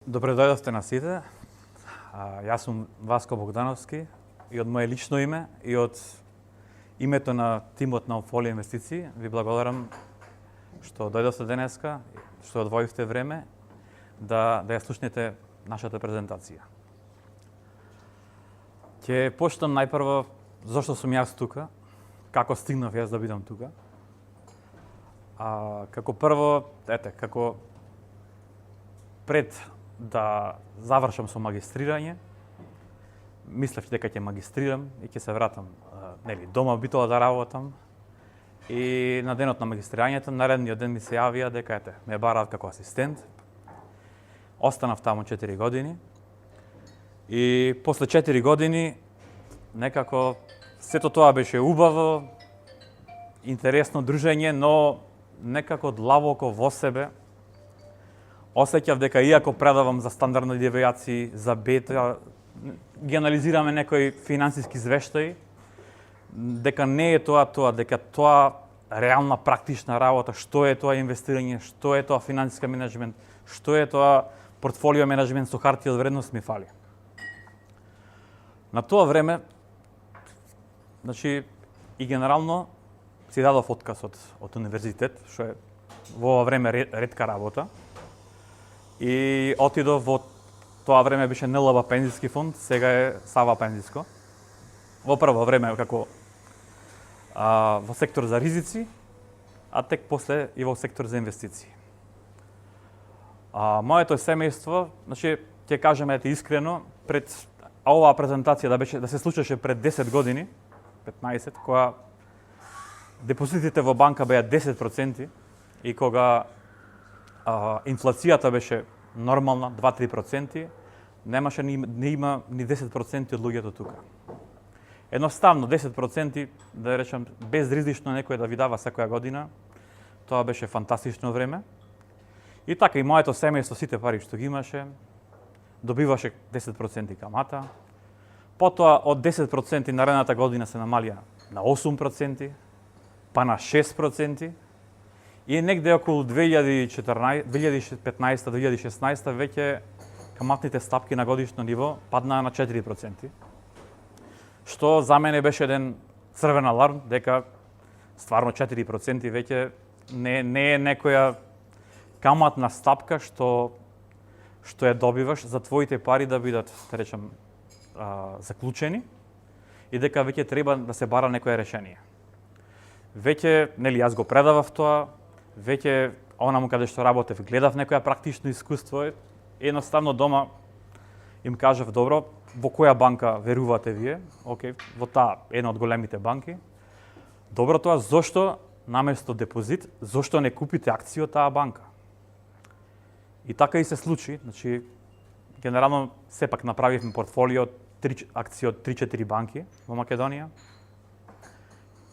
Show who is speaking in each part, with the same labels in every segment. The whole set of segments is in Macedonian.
Speaker 1: Добре дојдовте на сите. Јас сум Васко Богдановски и од моje лично име и од името на тимот на Офолио инвестиции ви благодарам што дојдовте денеска, што одвоивте време да ја слушнете нашата презентација. Ќе почнам најпрво зошто сум јас тука, како стигнав јас да бидам тука. Како прво, како пред да завршам со магистрирање, мислев дека ќе магистрирам и ќе се вратам дома битола да работам. И на денот на магистрирањето, наредниот ден ми се јавија дека ме бараат како асистент. Останав таму 4 години. И после 4 години некако сето тоа беше убаво, интересно дружење, но некако длабоко во себе осеќав дека иако предавам за стандардни девијации, за бета, ги анализираме некои финансиски извештаи, дека не е тоа, дека тоа реална практична работа, што е тоа инвестирање, што е тоа финансиска менеджмент, што е тоа портфолио менеджмент со хартија од вредност ми фали. На тоа време, и генерално си дадов отказ од универзитет, што е во ова време ретка работа. И отидов во тоа време беше НЛБ пензиски фонд, сега е Сава пензиско. Во прво време како во сектор за ризици, а тек после и во сектор за инвестиции. Моето семејство, ќе кажеме искрено, пред оваа презентација да се случеше пред 10 години, 15, кога депозитите во банка беа 10% и кога инфлацијата беше нормална, 2-3%, немаше не има ни 10% од луѓето тука. Едноставно 10%, да речем, безризично некој да ви дава секоја година, тоа беше фантастично време. И така и моето семејство, сите пари што ги имаше, добиваше 10% камата. Потоа од 10% наредната година се намалија на 8%, па на 6%. И негде околу 2015-2016 веќе каматните стапки на годишно ниво паднаа на 4%. Што за мене беше еден црвен аларм дека стварно 4% веќе не е некоја каматна стапка што ја добиваш за твоите пари да бидат, да речем, заклучени и дека веќе треба да се бара некое решение. Веќе, јас го предавав тоа, веќе онаму каде што работев, гледав некоја практично искуство, едноставно дома им кажав, добро, во која банка верувате вие? Океј, во таа една од големите банки. Добро тоа, зошто наместо депозит, зошто не купите акции од таа банка? И така и се случи, генерално сепак направивме портфолио акции од 3-4 банки во Македонија.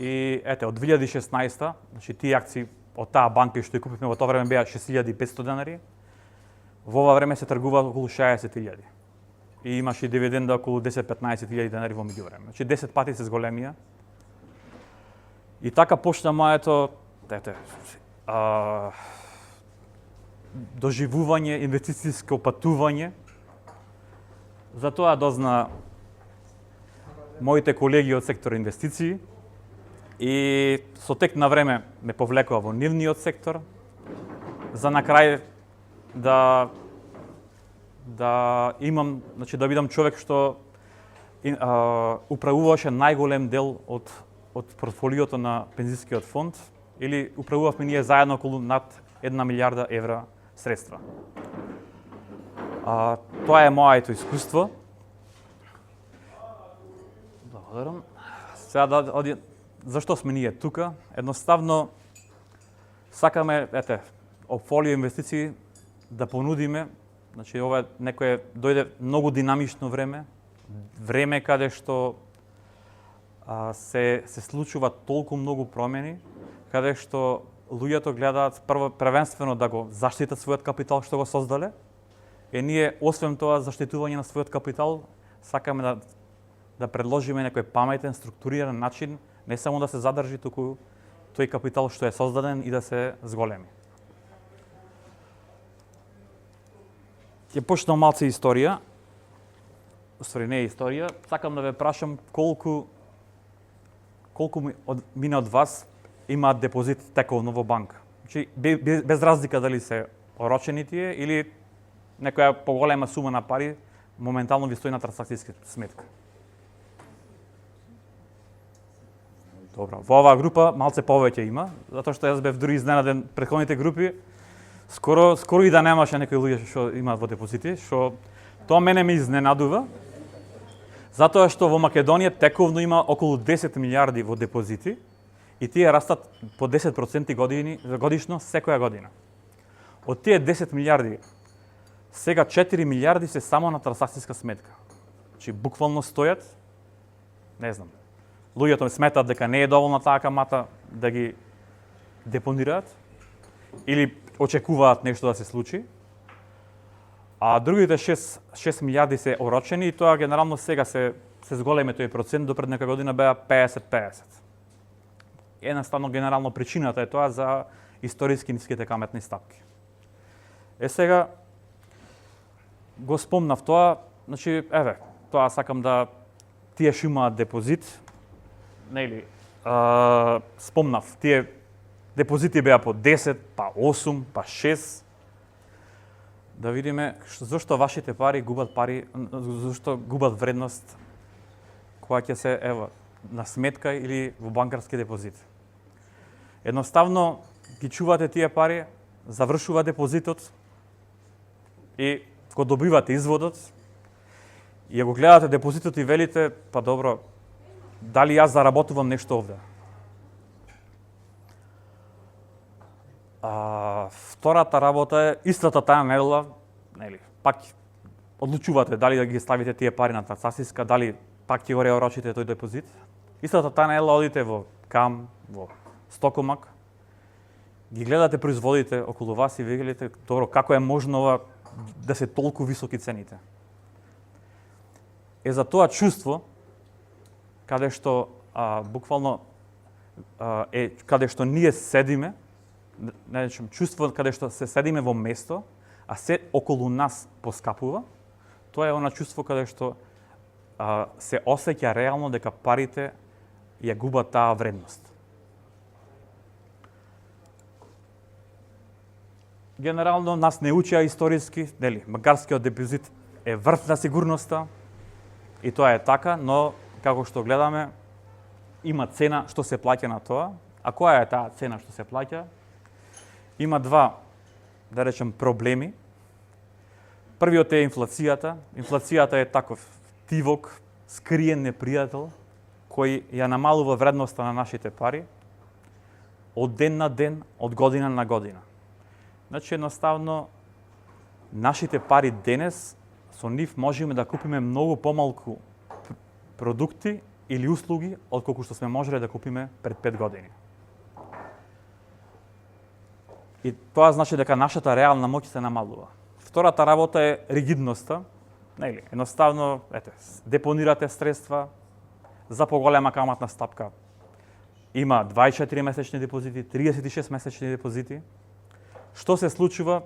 Speaker 1: И од 2016, тие акции од таа банка што ја купивме во тоа време беа 6500 денари, во ова време се тргува околу 60.000. И имаше дивиденда околу 10-15.000 денари во меѓувреме. 10 пати се зголемија. И така почна моето доживување, инвестицијско патување. За тоа дозна моите колеги од сектор инвестиции и со тек на време ме повлекува во нивниот сектор, за на крај да имам, да бидам човек што управуваше најголем дел од портфолиото на пензискиот фонд, или управувавме ние заедно околу над 1 милиарда евра средства. Тоа е моето искуство. Благодарам. Сега зашто сме ние тука? Едноставно сакаме, Офолио инвестиции да понудиме, ова дојде многу динамично време каде што се случува толку многу промени, каде што луѓето гледаат првенствено да го заштитат својот капитал што го создале. Ние, освен тоа заштитување на својот капитал, сакаме да предложиме некој паметен, структуриран начин, не само да се задржи, туку тој капитал што е создаден и да се зголеми. Ќе почнам малце историја. Уствари не е историја, сакам да ве прашам колку мина од вас имаат депозит тековно во банка. Значи без разлика дали се орочени тие или некоја поголема сума на пари моментално ви стои на трансакцијска сметка. Добро, во оваа група малце повеќе има, затоа што јас бев дури изненаден претходните групи. Скоро и да немаше некои луѓе што имаат во депозити, што тоа мене ме изненадува. Затоа што во Македонија тековно има околу 10 милиарди во депозити и тие растат по 10% годишно секоја година. Од тие 10 милиарди, сега 4 милиарди се само на трансакцијска сметка. Значи буквално стојат, не знам, луѓето сметаат дека не е доволна таа камата да ги депонираат или очекуваат нешто да се случи, а другите 6 милиарди се орочени и тоа генерално сега се зголеми тој процент, до пред нека година беа 50-50. Едноставно генерално причината е тоа за историски ниските каматни стапки. Сега го спомнав тоа, значи тоа сакам да тие што имаат депозит, нели, спомнав, тие депозити беа по 10, па 8, па 6. Да видиме зошто вашите пари, зошто губат вредност кога ќе се на сметка или во банкарски депозит. Едноставно ги чувате тие пари, завршува депозитот и го добивате изводот и го гледате депозитот и велите, па добро, дали јас заработувам нешто овде? Втората работа е истата таа недела, нели, пак одлучувате дали да ги ставите тие пари на трансакцијска, дали пак ќе го реорочите тој депозит. Истата таа недела одите во КАМ, во Стокомак, ги гледате производите околу вас и видите добро како е можно да се толку високи цените. За тоа чувство каде што буквално каде што ние седиме, чувство каде што се седиме во место, а се околу нас поскапува, тоа е она чувство каде што се осеќа реално дека парите ја губат таа вредност. Генерално нас не учеа историски, нели, макарскиот депозит е врв на сигурноста и тоа е така, но како што гледаме има цена што се плаќа на тоа. А која е таа цена што се плаќа? Има два, да речем, проблеми. Првиот е инфлацијата. Инфлацијата е таков тивок, скриен непријател, кој ја намалува вредноста на нашите пари од ден на ден, од година на година. Значи, едноставно, нашите пари денес, со нив можеме да купиме многу помалку продукти или услуги, отколку што сме можеле да купиме пред 5 години. И тоа значи дека нашата реална моќ се намалува. Втората работа е ригидноста. Нели, едноставно, депонирате средства за поголема каматна стапка. Има 24 месечни депозити, 36 месечни депозити. Што се случува?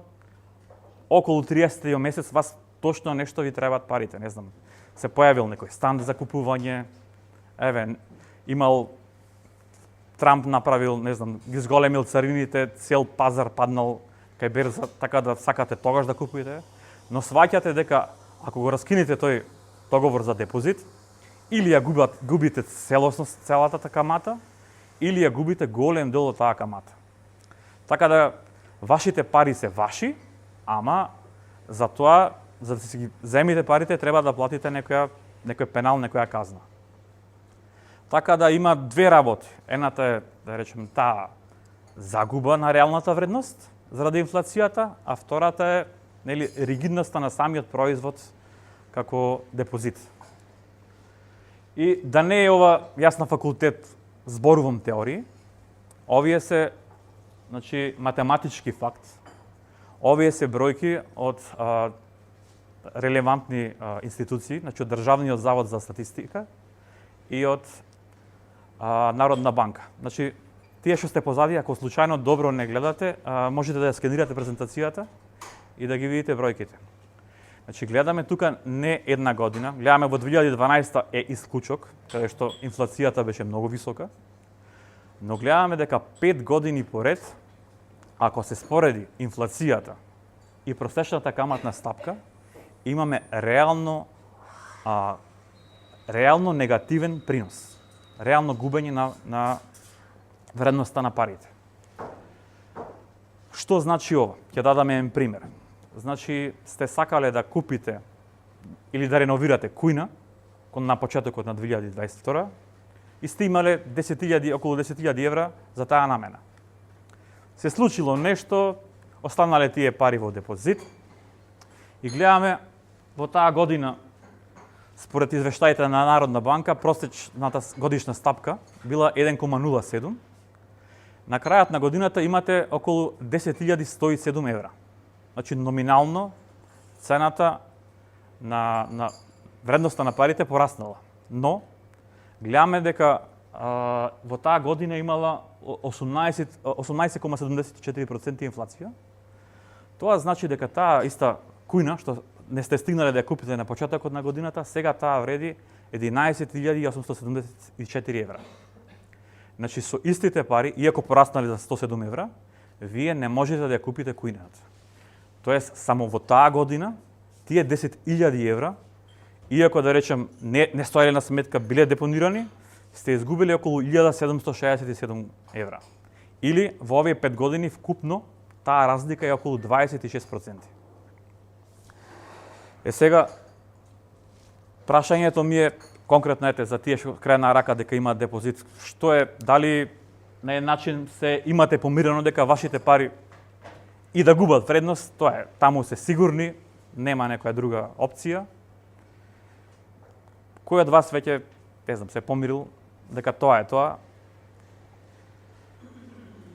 Speaker 1: Околу 30 месец вас точно нешто ви требаат парите, не знам. Се појавил некој стан за купување, имал Трамп направил, не знам, ги зголемил царините, цел пазар паднал кај берза, така да сакате тогаш да купите, но сваќате дека ако го раскинете тој договор за депозит, или ја губите целата камата, или ја губите голем дел од таа камата. Така да вашите пари се ваши, ама за тоа, за да си ги земите парите, треба да платите некој пенал, некоја казна. Така да има две работи. Едната е, да речем, таа загуба на реалната вредност заради инфлацијата, а втората е, нели, ригидноста на самиот производ како депозит. И да не е ова, јас на факултет зборувам теории, овие се, значи, математички факт. Овие се бројки од релевантни институции, значи од Државниот завод за статистика и од Народна банка. Значи, тие што сте позади, ако случајно добро не гледате, можете да ја скенирате презентацијата и да ги видите бројките. Значи, гледаме тука не една година, гледаме во 2012 е исклучок, каде што инфлацијата беше многу висока, но гледаме дека 5 години поред, ако се спореди инфлацијата и просечната каматна стапка, имаме реално негативен принос, реално губење на вредноста на парите. Што значи ова? Ќе дадаме еден пример. Значи, сте сакале да купите или да реновирате кујна на почетокот на 2022 и сте имале околу 10.000 евра за таа намена. Се случило нешто, останале тие пари во депозит и гледаме во таа година, според извештаите на Народна банка, просечната годишна стапка била 1,07. На крајот на годината имате околу 10.107 евра. Значи, номинално цената на вредноста на парите пораснала. Но, гледаме дека во таа година имала 18,74% инфлација. Тоа значи дека таа иста кујна, што не сте стигнале да ја купите на почетокот на годината, сега таа вреди 11.874 евра. Значи, со истите пари, иако пораснале за 107 евра, вие не можете да ја купите кујната. Тоест, само во таа година, тие 10.000 евра, иако да речем не стоеле на сметка, биле депонирани, сте изгубили околу 1.767 евра. Или во овие 5 години вкупно таа разлика е околу 26%. Сега, прашањето ми е конкретно за тие што крај на рака дека имаат депозит, што е, дали на еден начин се имате помирено дека вашите пари и да губат вредност, тоа е, таму се сигурни, нема некоја друга опција. Кој од вас веќе, не знам, се помирил дека тоа е тоа?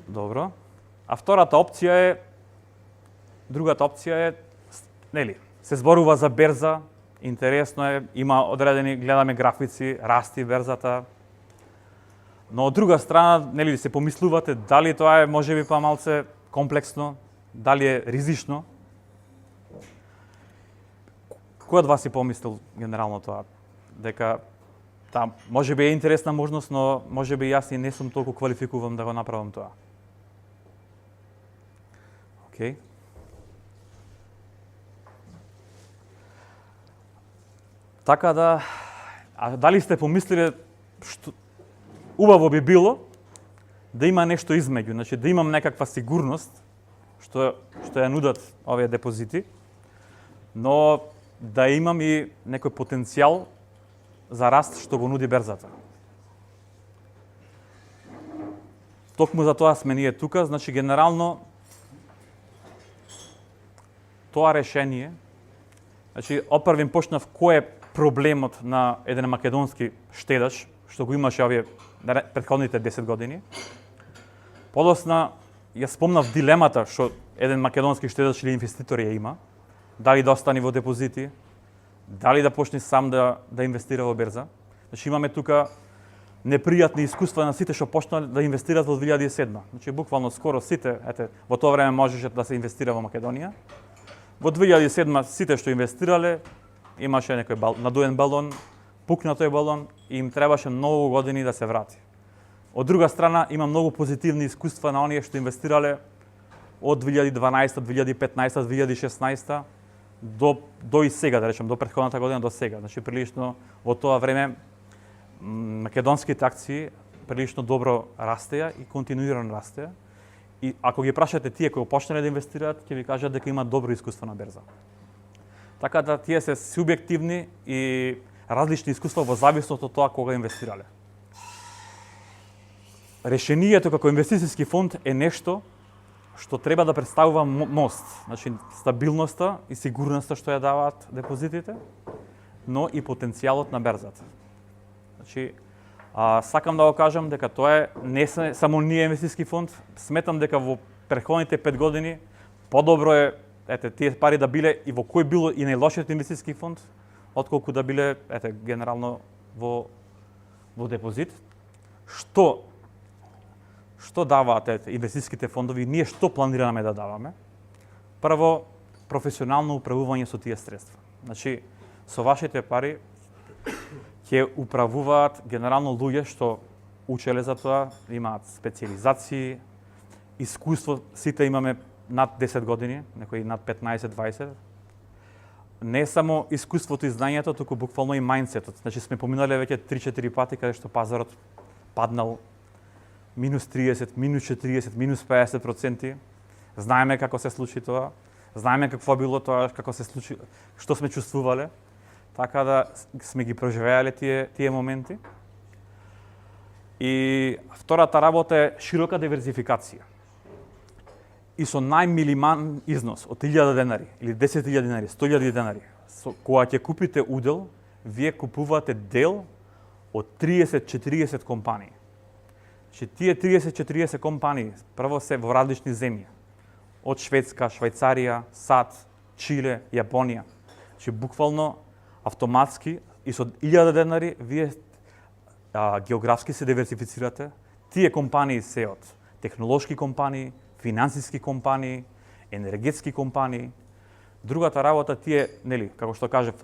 Speaker 1: Добро. А другата опција е, нели, се зборува за берза, интересно е, има одредени, гледаме графици, расти берзата. Но од друга страна, нели, се помислувате дали тоа е можеби па малце комплексно, дали е ризично. Кој од вас си помислил генерално тоа? Дека можеби е интересна можност, но можеби јас и не сум толку квалификуван да го направам тоа. Океј. Така да, дали сте помислиле што убаво би било да има нешто измеѓу, значи да имам некаква сигурност што ја нудат овие депозити, но да имам и некој потенцијал за раст што го нуди берзата. Токму за тоа сме ние тука, значи генерално тоа решение, значи опрвим почнав кој е проблемот на еден македонски штедач, што го имаше овие претходните 10 години. Подосна ја спомнав дилемата што еден македонски штедач или инвеститор ја има, дали да остане во депозити, дали да почне сам да инвестира во берза. Значи имаме тука непријатни искуства на сите што почнале да инвестираат во 2007. Значи буквално скоро сите, во тоа време можеше да се инвестира во Македонија. Во 2007 сите што инвестирале, имаше некој надуен балон, пукна тој балон и им требаше многу години да се врати. Од друга страна, има многу позитивни искуства на оние што инвестирале од 2012, 2015, 2016 до и сега, да речем, до претходната година до сега. Значи, прилично во тоа време македонските акции прилично добро растеа и континуирано растеа. И ако ги прашате тие кои почнале да инвестираат, ќе ви кажат дека имаат добро искуство на берза. Така да тие се субјективни и различни искуства во зависност од тоа кога инвестирале. Решението како инвестицијски фонд е нешто што треба да представува мост, значи стабилноста и сигурноста што ја даваат депозитите, но и потенцијалот на берзата. Значи, сакам да го кажам дека тоа е не само ние инвестицијски фонд, сметам дека во претходните 5 години подобро е тие пари да биле и во кој било и најлошиот инвестицијски фонд, отколку да биле генерално во депозит. Што даваат инвестицијските фондови, ние што планираме да даваме? Прво, професионално управување со тие средства. Значи, со вашите пари ќе управуваат генерално луѓе што учеле за тоа, имаат специализации, искуство, сите имаме над 10 години, некои над 15-20. Не само искуството и знањето, туку буквално и мајндсетот. Значи сме поминале веќе 3-4 пати каде што пазарот паднал минус 30, минус 40, минус 50%. Знаеме како се случи тоа, знаеме какво било тоа, како се случи, што сме чувствувале, така да сме ги преживеале тие моменти. И втората работа е широка диверзификација. И со најмилиман износ од 1000 денари или 10.000 денари, 100.000 денари, кога ќе купите удел, вие купувате дел од 30-40 компании. Че тие 30-40 компании прво се во различни земји. Од Шведска, Швајцарија, САД, Чиле, Јапонија. Че буквално автоматски и со 1000 денари вие географски се диверсифицирате. Тие компании се од технолошки компании, финансиски компании, енергетски компании. Другата работа тие, нели, како што кажав,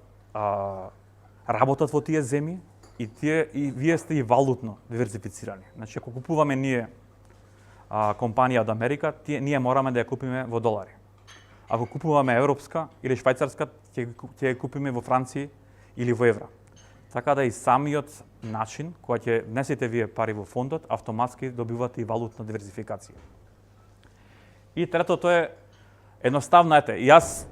Speaker 1: работат во тие земји и вие сте и валутно диверсифицирани. Значи, ако купуваме ние компанија од Америка, ние мораме да ја купиме во долари. Ако купуваме европска или швајцарска, ќе ја купиме во Франција или во евра. Така да и самиот начин, кога ќе внесете вие пари во фондот, автоматски добивате и валутна диверсификација. И третото е едноставно, јас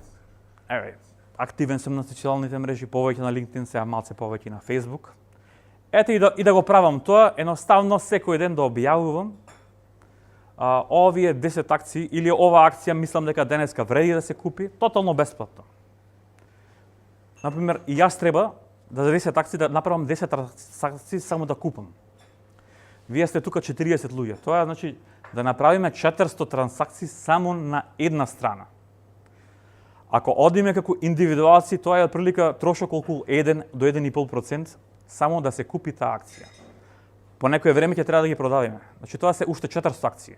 Speaker 1: активен сум на социјалните мрежи, повеќе на LinkedIn, сега малце повеќе на Facebook. И да го правам тоа, едноставно секој ден да објавувам овие 10 акции или ова акција мислам дека денеска вреди да се купи, тотално бесплатно. Например, и јас треба да за 10 акции да направам 10 акции само да купам. Вие сте тука 40 луѓе. Тоа значи да направиме 400 трансакции само на една страна. Ако одиме како индивидуалци, тоа е отприлика трошок околу 1 до 1,5% само да се купи таа акција. По некое време ќе треба да ги продадеме. Значи тоа се уште 400 акции.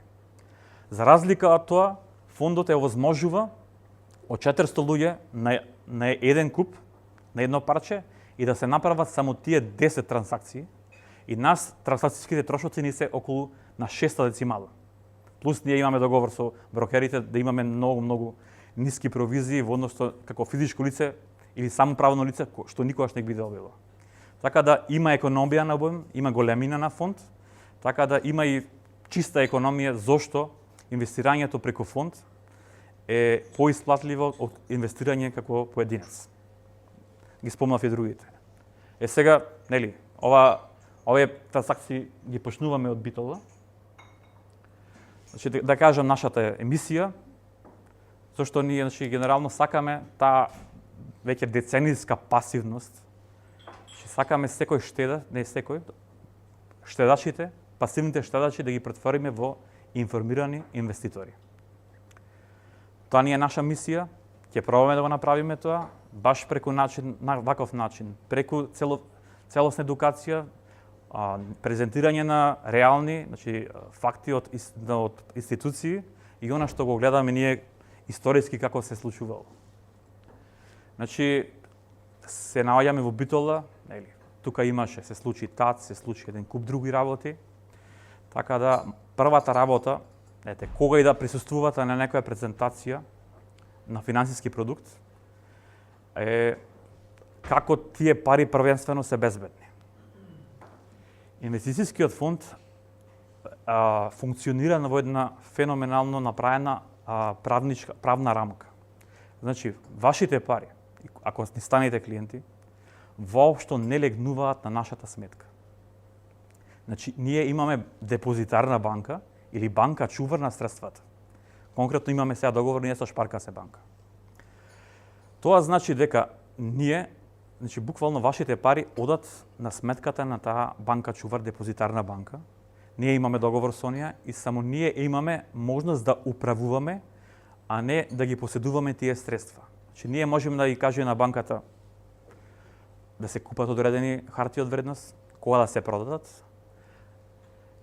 Speaker 1: За разлика од тоа, фондот е овозможува од 400 луѓе на еден куп, на едно парче и да се направат само тие 10 трансакции. И нас трансакцијските трошоци ни се околу на 600 децимала. Плюс ние имаме договор со брокерите да имаме многу ниски провизии во однос како физичко лице или само правно лице што никогаш не би добило. Така да има економија на обем, има големина на фонд, така да има и чиста економија зошто инвестирањето преку фонд е поисплатливо од инвестирање како поединец. Ги спомнав и другите. Сега, нели, овие трансакции ги почнуваме од Битола. Значи, да кажам нашата емисија, зашто ние генерално сакаме таа веќе деценијска пасивност. Сакаме секој штеда, не секој, штедачите, пасивните штедачи да ги претвориме во информирани инвеститори. Тоа ни е наша мисија, ќе пробаме да го направиме тоа, баш преку на ваков начин, преку целосна едукација, презентирање на реални, значи факти од институции и она што го гледаме ние историски како се случувало. Значи се наоѓаме во Битола, тука имаше, се случи ТАЦ, се случи еден куп други работи. Така да првата работа, кога и да присуствувате на некоја презентација на финансиски продукт, е како тие пари првенствено се безбедни. Инвестицијскиот фонд функционира во една феноменално направена правна рамка. Значи, вашите пари, ако не станете клиенти, воопшто не легнуваат на нашата сметка. Значи, ние имаме депозитарна банка или банка чувар на средствата. Конкретно имаме сега договор ние со Шпаркасе банка. Тоа значи дека ние, значи буквално вашите пари одат на сметката на таа банка чувар, депозитарна банка. Ние имаме договор со неа и само ние имаме можност да управуваме, а не да ги поседуваме тие средства. Значи ние можеме да ги кажеме на банката да се купат одредени харти од вредност, кога да се продадат.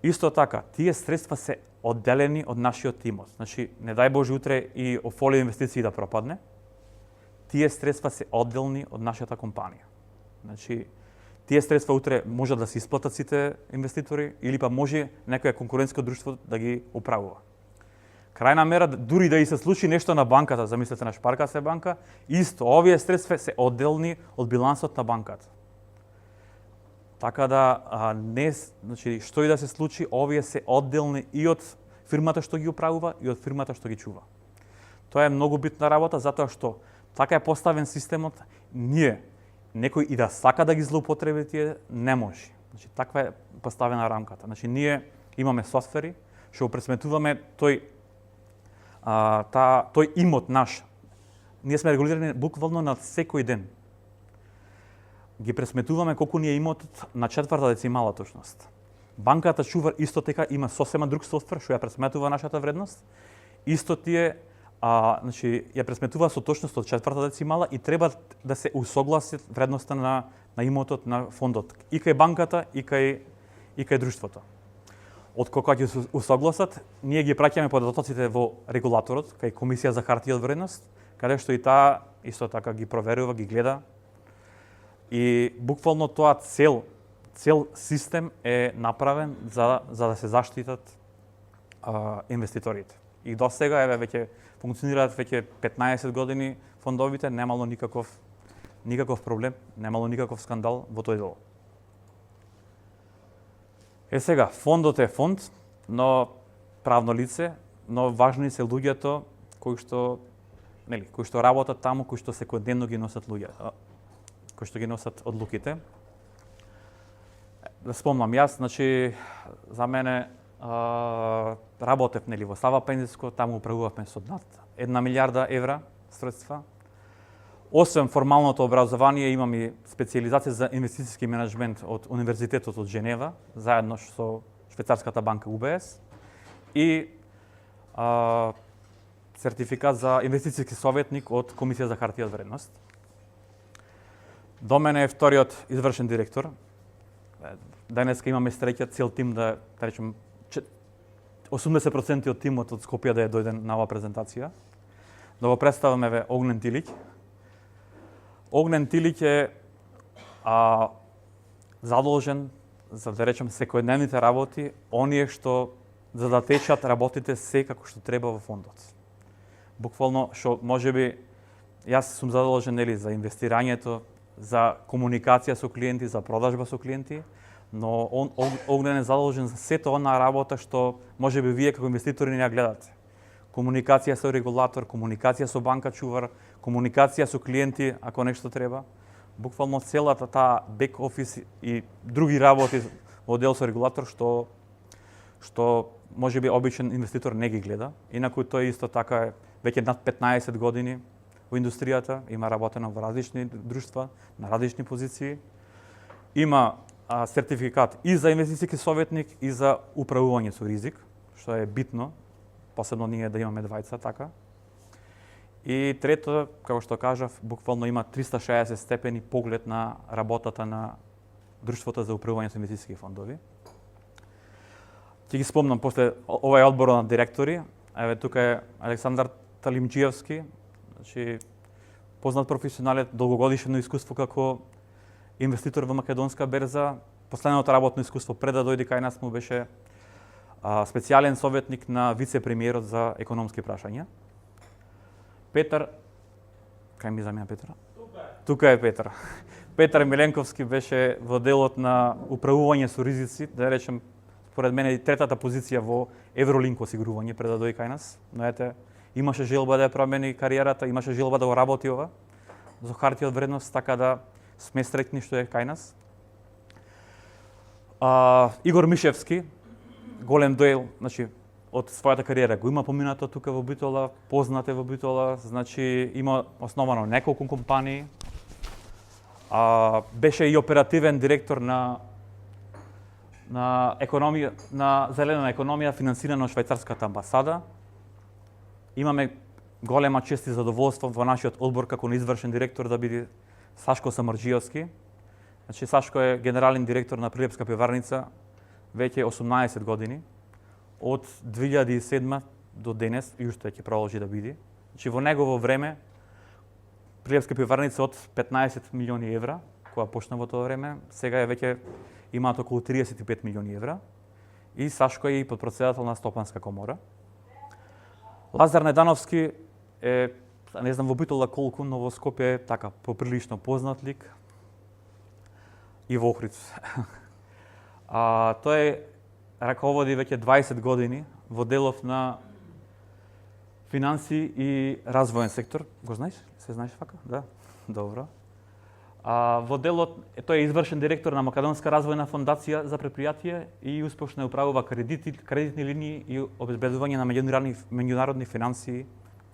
Speaker 1: Исто така, тие средства се одделени од нашиот имот. Значи, не дај Боже утре и Офолио инвестиции да пропадне, тие средства се одделни од нашата компанија. Значи, тие средства утре може да се исплатат сите инвеститори или па може некоја конкурентско друштво да ги управува. Крајна мера, дури да и се случи нешто на банката, замислете на Шпарка банка, исто, овие средства се одделни од билансот на банката. Така да, значи, што и да се случи, овие се одделни и од фирмата што ги управува и од фирмата што ги чува. Тоа е многу битна работа, затоа што така е поставен системот, некој и да сака да ги злоупотреби тие, не може. Значи, таква е поставена рамката. Значи, ние имаме софтвери, што пресметуваме тој имот наш. Ние сме регулирани буквално на секој ден. Ги пресметуваме колку ни е имотот на четврта децимала точност. Банката чува исто така има сосема друг софтвер што ја пресметува нашата вредност. Исто тие значи ја пресметува со точност од четврта децимала и треба да се усогласи вредноста на имотот на фондот и кај банката и кај друштвото. Од кога ќе се усогласат, ние ги праќаме податоците во регулаторот, кај Комисија за хартија од вредност, каде што и таа исто така ги проверува, ги гледа. И буквално тоа цел систем е направен за да се заштитат инвеститорите. И до сега веќе функционираат веќе 15 години фондовите, немало никаков проблем, немало никаков скандал во тој дел. Сега, фондот е фонд, но правно лице, но важни се луѓето кои што работат таму, кои што секојдневно ги носат луѓето, кои што ги носат одлуките. Да спомнам јас, значи за мене работев во Сава Пензиско, таму управувавме со над 1 милијарда евра средства. Освен формалното образование, имам и специализација за инвестициски менеджмент од Универзитетот од Женева, заедно со швајцарската банка UBS и сертификат за инвестициски советник од Комисија за хартија од вредност. До мене е вториот извршен директор. Денеска имаме среќа цел тим да речем 80% од тимот од Скопје да дојден на оваа презентација. Да го представаме Огнен Тилиќ. Огнен Тилиќ е задолжен за да речем секојдневните работи, оние што за да течат работите се како што треба во фондот. Буквално што можеби јас сум задолжен за инвестирањето, за комуникација со клиенти, за продажба со клиенти, но Огнен е задолжен за сето онаа работа што можеби вие како инвеститори не ја гледате. Комуникација со регулатор, комуникација со банка чувар, комуникација со клиенти ако нешто треба. Буквално целата таа бек офис и други работи во дел со регулатор што можеби обичен инвеститор не ги гледа. Инаку тој исто така е веќе над 15 години во индустријата, има работено во различни друштва, на различни позиции. Има сертификат и за инвестициски советник и за управување со ризик, што е битно, посебно ние да имаме двајца така. И трето, како што кажав, буквално има 360 степени поглед на работата на друштвото за управување со инвестициски фондови. Ќе ги спомнам после овој одбор на директори. Еве тука е Александар Талимџиевски, значи познат професионалец, долгогодишно искуство како инвеститор во македонска берза. Последното работно искуство пред да дојде кај нас му беше специјален советник на вице-премиерот за економски прашања. Петар, кај ми замина Петар? Тука е Петар. Петар Миленковски беше во делот на управување со ризици, да речем, според мене третата позиција во Евролинк осигурување пред да дојде кај нас. Но ете, имаше желба да ја промени кариерата, имаше желба да го работи ова за хартија од вредност, така да сме среќни што е кај нас. Игор Мишевски, голем доел, значи од својата кариера го има поминато тука во Битола, познат е во Битола, значи има основано неколку компании. Беше и оперативен директор на економија, на зелена економија финансирана од швајцарската амбасада. Имаме голема чест и задоволство во нашиот одбор како неизвршен директор да биде Сашко Самарџиевски. Значи Сашко е генерален директор на Прилепска пиварница веќе 18 години. Од 2007 до денес и уште ќе продолжи да биде. Значи во негово време Прилепска пиварница од 15 милиони евра, која почна во тоа време, сега е веќе имаат околу 35 милиони евра. И Сашко е и подпредседател на Стопанска комора. Лазар Недановски е, не знам во Битола колку, но во Скопје е така поприлично познат лик. И во Охрид. Тој раководи веќе 20 години во делов на финанси и развоен сектор. Го знаеш? Се знаеш фака? Да. Добро. Во делот тој е извршен директор на Македонска развојна фондација за предпријатие и успешно управува кредитни линии и обезбедување на меѓународни финансии,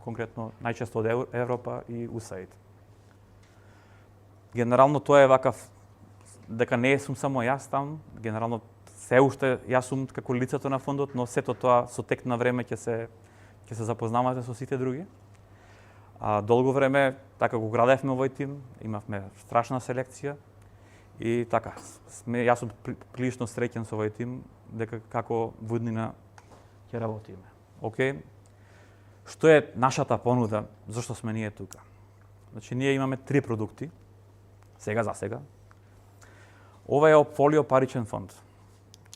Speaker 1: конкретно најчесто од Европа и УСАИД. Генерално тоа е вакав, дека не сум само јас там, генерално се уште јас сум како лицето на фондот, но сето тоа со тек на време ќе се запознавате со сите други. Долго време така го градевме овој тим, имавме страшна селекција и така јас сум прилично среќен со овој тим дека како во иднина ќе работиме. Океј. Што е нашата понуда? Зошто сме ние тука? Значи ние имаме 3 продукти. Сега за сега. Ова е Opfolio паричен фонд.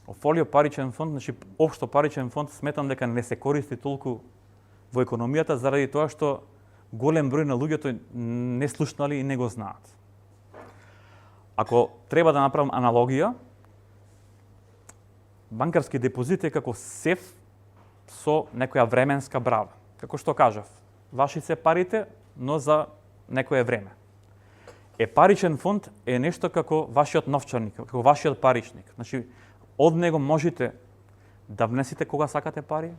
Speaker 1: Opfolio паричен фонд, значи општо паричен фонд сметам дека не се користи толку во економијата заради тоа што голем број на луѓето не слушнали и не го знаат. Ако треба да направам аналогија, банкарски депозит е како сеф со некоја временска брава. Како што кажав, ваши се парите, но за некое време. Паричен фонд е нешто како вашиот новчарник, како вашиот паричник. Значи, од него можете да внесите кога сакате пари,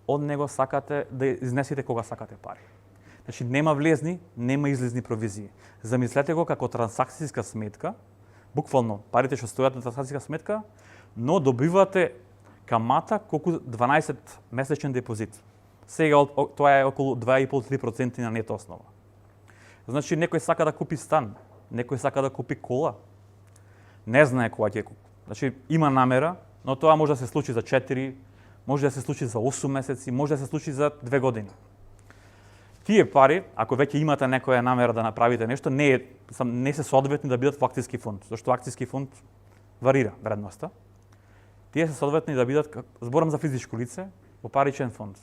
Speaker 1: од него сакате да изнесите кога сакате пари. Значи, нема влезни, нема излезни провизии. Замислете го како трансакцијска сметка, буквално парите што стојат на трансакцијска сметка, но добивате камата колку 12 месечен депозит. Сега тоа е околу 2,5-3% на нет основа. Значи, некој сака да купи стан, некој сака да купи кола, не знае кога ќе купи. Значи, има намера, но тоа може да се случи за 4, може да се случи за 8 месеци, може да се случи за 2 години. Тие пари, ако веќе имате некоја намера да направите нешто, не се соодветни да бидат во акцијски фонд, зашто акцијски фонд варира вредноста. Тие се соодветни да бидат, зборам за физичко лице, во паричен фонд.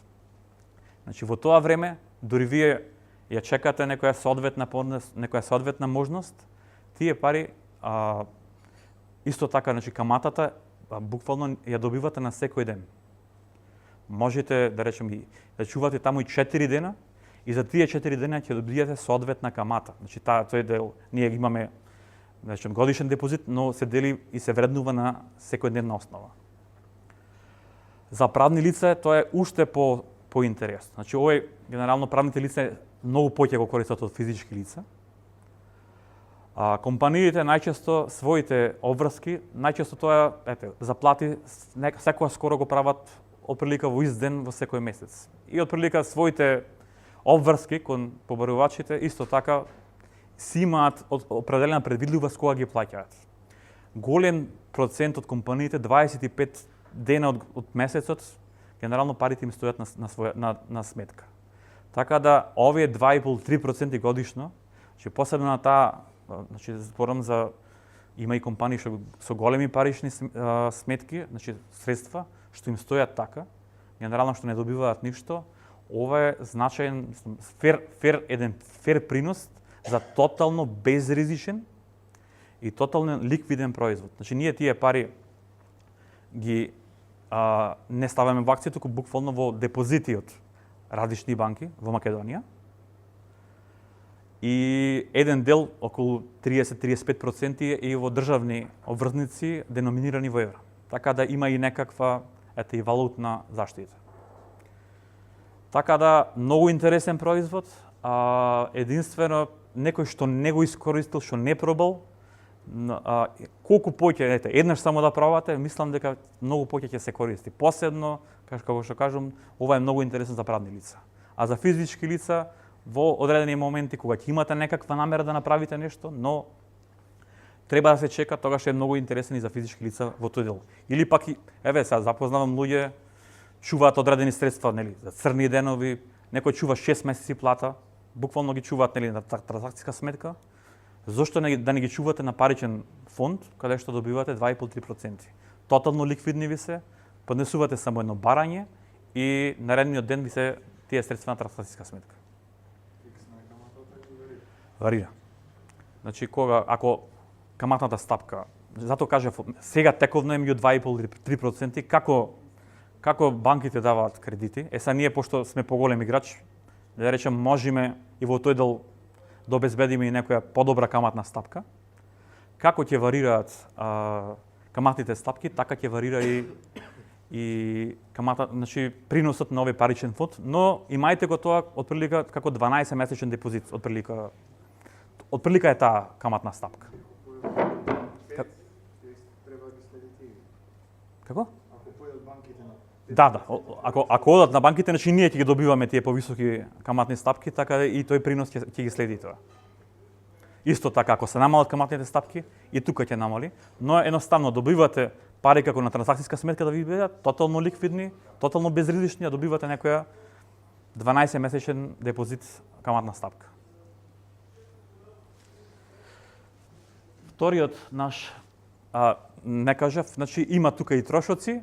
Speaker 1: Значи, во тоа време, дори вие ја чекате некоја соодветна можност, тие пари исто така, значи каматата буквално ја добивате на секој ден. Можете да речем да чувате таму и 4 дена и за тие 4 дена ќе добиете соодветна камата. Значи тој дел ние имаме да речем годишен депозит, но се дели и се вреднува на секојдневна основа. За правни лица тоа е уште по интересно. Значи овој генерално правните лица многу поќе го користат од физички лица. Компаниите најчесто своите обврски, најчесто тоа заплати секоја скоро го прават отприлика во ист ден во секој месец. И отприлика своите обврски кон побарувачите исто така си имаат определена предвидливост кога ги плаќаат. Голем процент од компаниите, 25 дена од месецот, генерално парите им стојат на сметка. Така да овие 2,5-3% годишно, значи посебно на таа, значи зборам за има и компании што со големи парични сметки, значи средства што им стојат така, генерално што не добиваат ништо, ова е значаен еден фер принос за тотално безризичен и тотално ликвиден производ. Значи ние тие пари ги не ставаме во акција, туку буквално во депозити од различни банки во Македонија. И еден дел, околу 30-35% е во државни обврзници деноминирани во евра. Така да има и некаква и валутна заштита. Така да, многу интересен производ, единствено некој што не го искористил, што не пробал, колку поќе, еднаш само да пробате, мислам дека многу поќе ќе се користи. Посебно, како што кажам, ова е многу интересно за правни лица. А за физички лица, во одредени моменти, кога ќе имате некаква намера да направите нешто, но треба да се чека, тогаш е многу интересен и за физички лица во тој дел. Или пак, сега запознавам луѓе, чуваат одредени средства, нели, за црни денови, некој чува 6 месеци плата, буквално ги чуваат нели на транзакциска сметка, зошто да не ги чувате на паричен фонд, каде што добивате 2,5-3%. Тотално ликвидни ви се, поднесувате само едно барање и наредниот ден ви се тие средства на транзакциска сметка. Варира. Значи ако каматната стапка, затоа кажав, сега тековно е меѓу 2,5-3%, како банките даваат кредити, сега ние пошто сме поголем играч, да речем можеме и во тој дел да обезбедиме и некоја подобра каматна стапка. Како ќе варираат каматните стапки, така ќе варира и камата, значи приносот на овој паричен фонд, но имајте го тоа отприлика како 12 месечен депозит, отприлика е таа каматна стапка. Како? Да. Ако одат на банките, значи ние ќе ги добиваме тие повисоки каматни стапки, така и тој принос ќе ги следи тоа. Исто така, ако се намалат каматните стапки, и тука ќе намали, но едноставно добивате пари како на транзакциска сметка да ви бидат тотално ликвидни, тотално безризични, а добивате некоја 12 месечен депозит каматна стапка. Вториот наш не кажав, значи има тука и трошоци,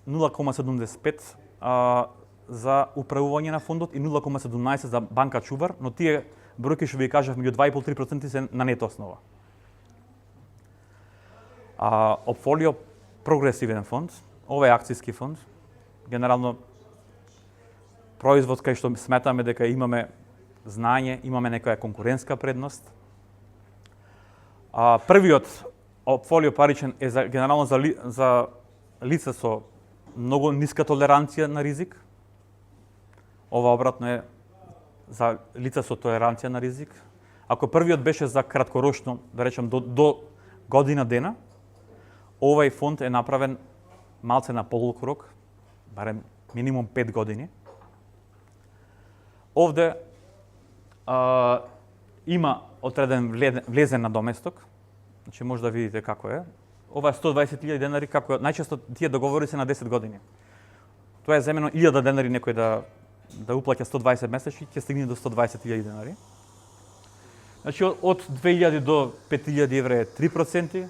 Speaker 1: 0,75 за управување на фондот и 0,17 за банка чувар, но тие бројки што ви кажав меѓу 2,5-3% се на нет основа. Опфолио прогресивен фонд, ова е акцијски фонд, генерално производ кај што сметаме дека имаме знаење, имаме некоја конкурентска предност. Првиот опфолио паричен е генерално за лица со многу ниска толеранција на ризик. Ова обратно е за лица со толеранција на ризик. Ако првиот беше за краткорочно, да речем до година дена, овај фонд е направен малце на подолг рок, барем минимум 5 години. Овде има одреден влезен надоместок, значи може да видите како е. Ова е 120.000 денари, како најчесто тие договори се на 10 години. Тоа е земено 1000 денари некој да уплаќа 120 месечи, ќе стигне до 120.000 денари. Значи од 2000 до 5000 евра е 3%,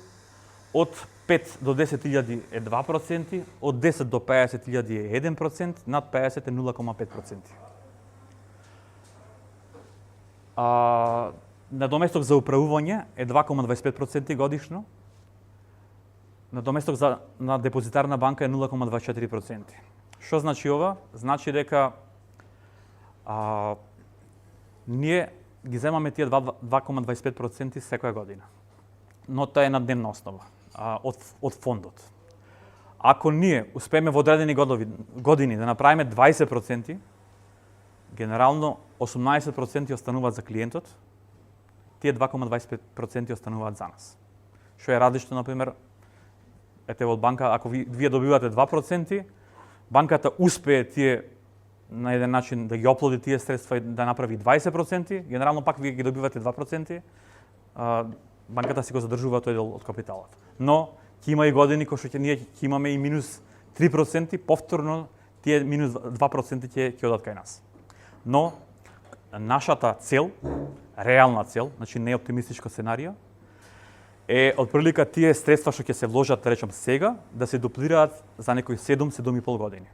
Speaker 1: од 5 до 10.000 е 2%, од 10 до 50.000 е 1%, над 50 е 0,5%. Надоместок за управување е 2,25% годишно. Надоместок на депозитарна банка е 0,24%. Што значи ова? Значи дека ние ги земаме тие 2,25% секоја година. Но тоа е на дневна основа од фондот. Ако ние успееме во одредени години да направиме 20%, генерално 18% остануваат за клиентот, тие 2,25% остануваат за нас. Што е различно, например, ете од банка, ако вие добивате 2%, банката успее тие на еден начин да ги оплоди тие средства и да направи 20%, генерално пак вие ги добивате 2%, банката си го задржува тој дел од капиталот. Но ќе има и години кои што ние ќе имаме и минус 3%, повторно тие минус 2% ќе одат кај нас. Но нашата цел, реална цел, значи не оптимистичко сценарио, е отприлика тие средства што ќе се вложат, да речем сега, да се дуплираат за некои 7-7,5 години.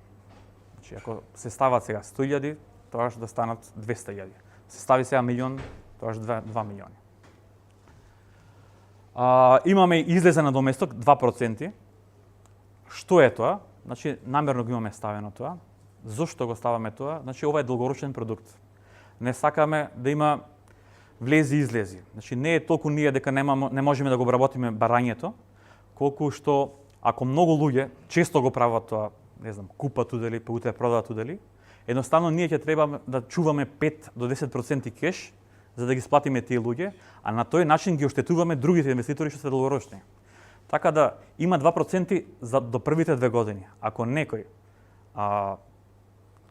Speaker 1: Значи ако се стават сега 100.000, тогаш да станат 200.000. Се стави сега милион, тогаш 2 милиони. Имаме излезен надоместок 2%. Што е тоа? Значи намерно го имаме ставено тоа. Зошто го ставаме тоа? Значи ова е долгорочен продукт. Не сакаме да има влези и излези. Значи не е толку ние дека не можеме да го обработиме барањето, колку што ако многу луѓе често го прават тоа, не знам, купат удели, па утре продават удели, едноставно ние ќе треба да чуваме 5 до 10% кеш за да ги сплатиме тие луѓе, а на тој начин ги оштетуваме другите инвеститори што се долгорочни. Така да има 2% до првите 2 години. Ако некој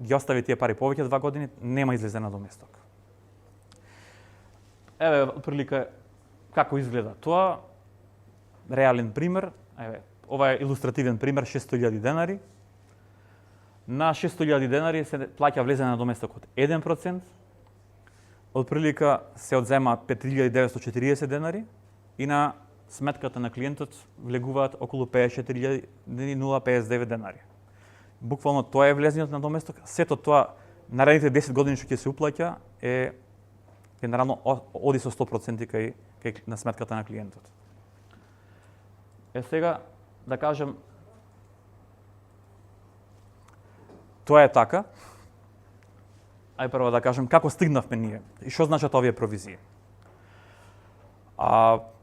Speaker 1: ги остави тие пари повеќе 2 години, нема излезен надоместок. Еве, отприлика како изгледа тоа. Реален пример. Еве, ова е илустративен пример, 600.000 денари. На 600.000 денари се плаќа влезен надоместок од 1%. отприлика се одзема 5940 денари и на сметката на клиентот влегуваат околу 54.059 денари. Буквално тоа е влезниот надоместок. Сето тоа наредните 10 години што ќе се уплаќа е генерално оди со 100% кај на сметката на клиентот. Сега да кажем тоа е така. Ај прво да кажем како стигнавме ние и што значат овие провизии.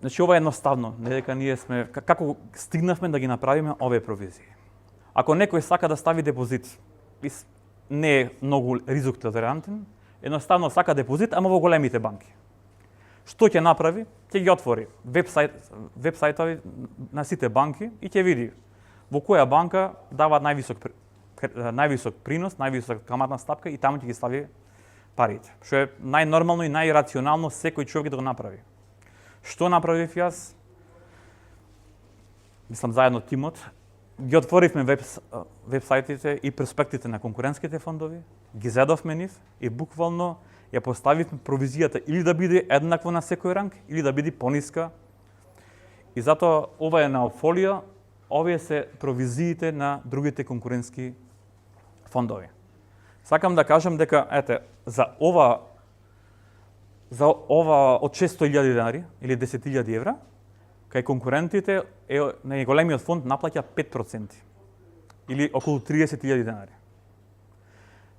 Speaker 1: Значи ова е едноставно, не дека ние сме како стигнавме да ги направиме овие провизии. Ако некој сака да стави депозит, не е многу ризик толерантен, едноставно сака депозит, ама во големите банки. Што ќе направи? Ќе ги отвори веб-сајтови на сите банки и ќе види во која банка даваат највисок принос, највисока каматна стапка и таму ќе ги стави парите. Што е најнормално и најрационално секој човек да го направи. Што направив јас? Мислам заедно тимот, ги отворивме веб-сајтите и проспектите на конкурентските фондови, ги зедовме нив и буквално ја поставивме провизијата или да биде еднакво на секој ранг, или да биде пониска. И затоа ова е на фолија, овие се провизиите на другите конкурентски фондови. Сакам да кажам дека за ова од 600.000 денари или 10.000 евра, кај конкурентите најголемиот фонд наплаќа 5% или околу 30.000 денари.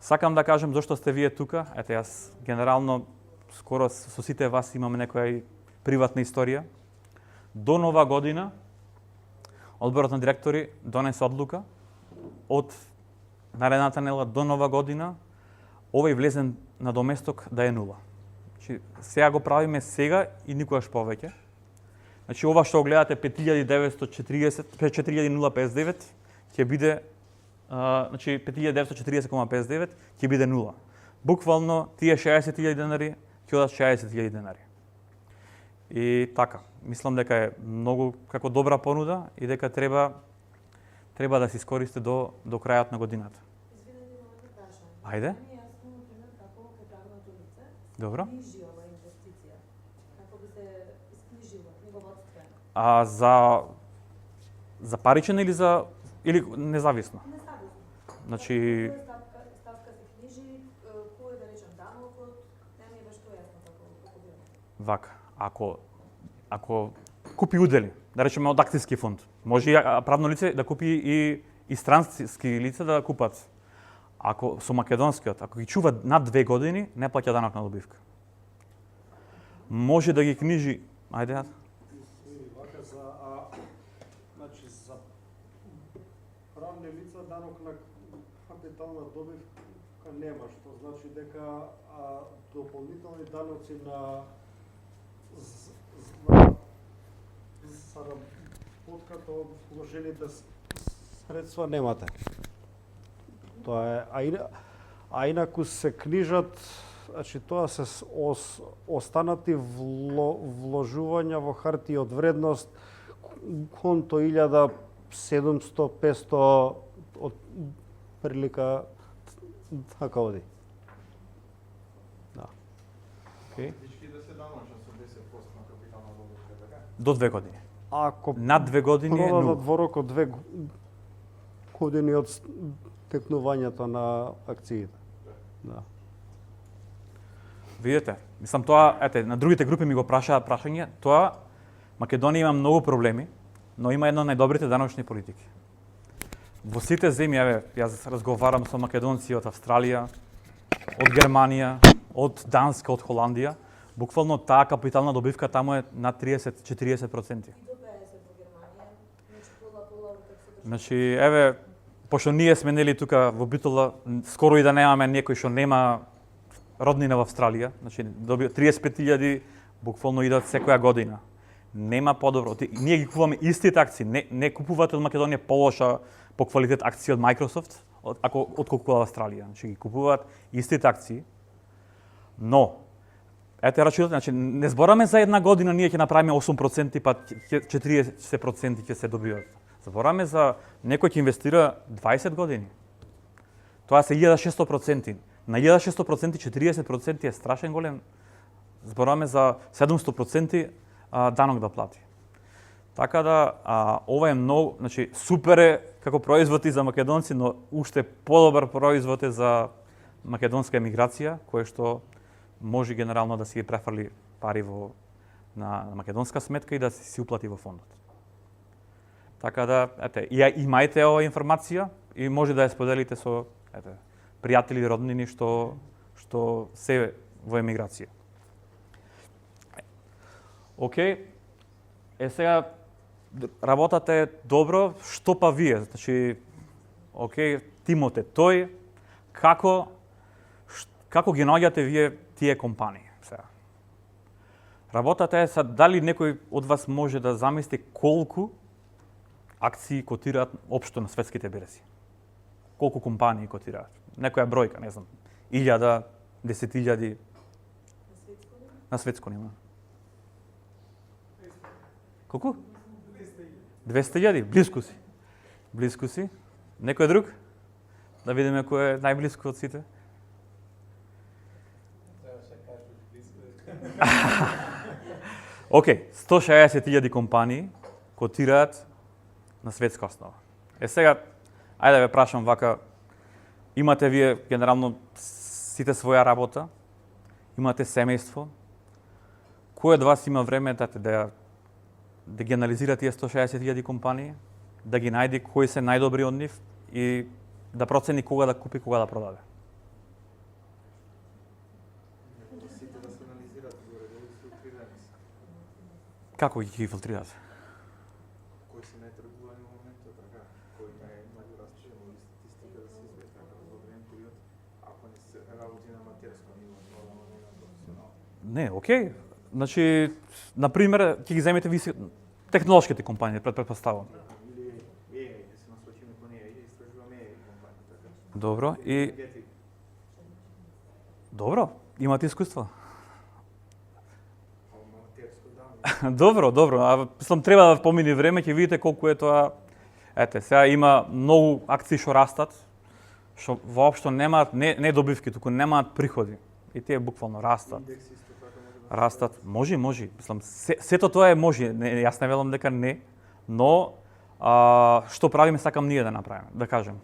Speaker 1: Сакам да кажам зошто сте вие тука. Јас генерално скоро со сите вас имам некоја приватна историја. До нова година Одборот на директори донесе одлука од наредната недела до нова година овој влезен надоместок да е нула. Значи, сега го правиме сега и никогаш повеќе. Значи, ова што гледате 5.940.059 ќе биде значи 5.940,59 ќе биде нула. Буквално тие 60.000 денари ќе одат 60.000 денари. И така, мислам дека е многу како добра понуда и дека треба да се искористи до крајот на годината.
Speaker 2: Извинете, имам едно прашање.
Speaker 1: Ајде.
Speaker 2: Јас сум например како капиталното лице.
Speaker 1: Добро.
Speaker 2: Книжи ова инвестиција. Како би се искнижила книговодствено?
Speaker 1: За паричен или независно?
Speaker 2: Независно.
Speaker 1: Значи
Speaker 2: ставка се книжи, кој да речем данокот, не ми е баш тоа јасно како било.
Speaker 1: Вака, ако купи удели, да речеме од акцијски фонд, може и правно лице да купи и странски лица да купат. Ако со македонскиот, ако ги чува над 2 години, не плаќа данок на добивка. Може да ги книжи, ајде.
Speaker 3: Вака значи за правни лица данок на капитална добивка нема, што значи дека дополнителни даноци на заработката од вложените средства немате. Тоа е, инаку се книжат, значи тоа се останати вложувања во хартии од вредност конто 1700-500 од прилика така оди. Да.
Speaker 1: Океј.
Speaker 4: Фактички да се даноча со 10% на капитална добивка, така?
Speaker 1: До 2 години.
Speaker 3: Ако
Speaker 1: Над 2 години е
Speaker 3: продадат
Speaker 1: нула.
Speaker 3: во рок од 2 години од текнувањето на акциите. Да.
Speaker 1: Видите, мислам тоа, на другите групи ми го прашаат прашање, тоа Македонија има многу проблеми, но има една од најдобрите даночни политики. Во сите земји, јас разговарам со македонци од Австралија, од Германија, од Данска, од Холандија, буквално таа капитална добивка таму е над 30-40%.
Speaker 2: И до 50 во Германија, значи пола како се
Speaker 1: Значи, пошто ние сме нели тука во Битола, скоро и да немаме некој што нема роднина во Австралија, значи 35.000 буквално идат секоја година. Нема подобро. Ние ги купуваме истите акции, не купувате од Македонија полоша по квалитет акции од Microsoft, отколку од Австралија. Значи ги купуваат истите акции. Но рачунат, значи не збораме за една година ние ќе направиме 8% па 40% ќе се добиват. Збораме за некој ќе инвестира 20 години. Тоа се 1600%. На 1600% 40% е страшен голем. Зборуваме за 700% данок да плати. Така да, ова е многу, значи, супер е како производ и за македонци, но уште подобар производ е за македонска емиграција, кој што може генерално да си ги префрли пари на македонска сметка и да си уплати во фондот. Така да, имајте оваа информација и може да ја споделите со пријатели и роднини што се во емиграција. Океј, сега работата е добро, што па вие? Значи, океј, тимот е тој, како ги наоѓате вие тие компании? Сега. Работата е дали некој од вас може да замисли колку акции котираат општо на светските берези? Колку компании котираат? Некоја бројка, не знам, 1000, 10.000 на светско ниво. Колку? 200.000, близко си. Близко си. Некој друг? Да видиме кој е најблиско од сите. Океј, 160.000 компании котираат на светска основа. Сега, ајде да ве прашам вака, имате вие генерално сите своја работа, имате семејство, кој од вас има време да ги анализира тие 160.000 компании, да ги најде кои се најдобри од нив и да процени кога да купи, кога да продаде?
Speaker 4: Сите да се анализираат, горе да се филтрираат.
Speaker 1: Како ги филтрирате?
Speaker 4: Кои се најтргувани во моментот, така, кои најмалку растежени статистика да се изведе така за одреден период, ако не се работи на аматерско ниво, нормално не на професионално.
Speaker 1: Не, океј. Значи, например, ќе ги земете ви технолошките компании, предпоставувам.
Speaker 4: Или да се насочиме кон неа, или истражуваме компании, така.
Speaker 1: Добро, и добро, имате искуство.
Speaker 4: Аматерско, да.
Speaker 1: Добро, мислам треба да помине време, ќе видите колку е тоа. Сега има многу акции што растат, што воопшто немаат не добивки, туку немаат приходи. И тие буквално растат.
Speaker 4: Индекс исто така може да
Speaker 1: Растат, може. Мислам, сето тоа е може. Јас не велам дека не, но што правиме сакам ние да направиме, да кажем.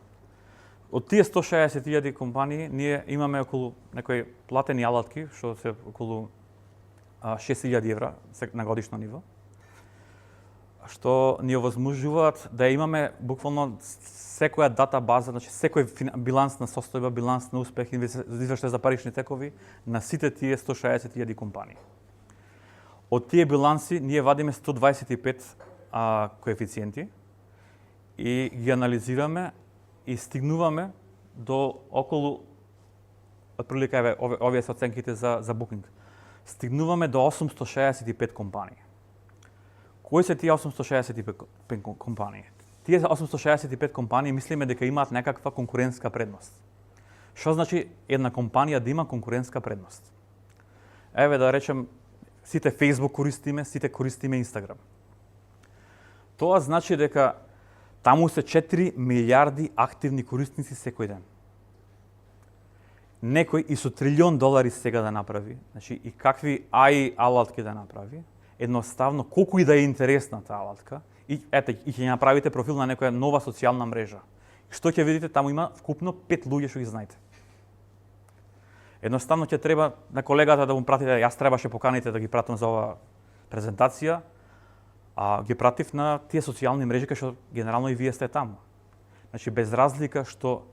Speaker 1: Од тие 160.000 компании, ние имаме околу некои платени алатки, што се околу 6.000 евра на годишно ниво, што ни овозможуваат да имаме буквално секоја дата база, значи секој биланс на состојба, биланс на успех, извештај за парични текови на сите тие 160.000 компании. Од тие биланси ние вадиме 125 коефициенти и ги анализираме и стигнуваме до околу, отприлика овие се оценките за Booking, стигнуваме до 865 компании. Кои се тие 865 компании? Тие 865 компании мислиме дека имаат некаква конкурентска предност. Што значи една компанија да има конкурентска предност? Еве да речем, сите Facebook користиме, сите користиме Instagram. Тоа значи дека таму се 4 милиарди активни корисници секој ден. Некој и со $1 трилион сега да направи, значи и какви AI алатки да направи, едноставно колку и да е интересна таа алатка, и ќе направите профил на некоја нова социјална мрежа. Што ќе видите, таму има вкупно 5 луѓе што ги знаете. Едноставно ќе треба на колегата да му пратите, јас требаше поканите да ги пратам за оваа презентација, ги пратив на тие социјални мрежи кај што генерално и вие сте таму. Значи без разлика што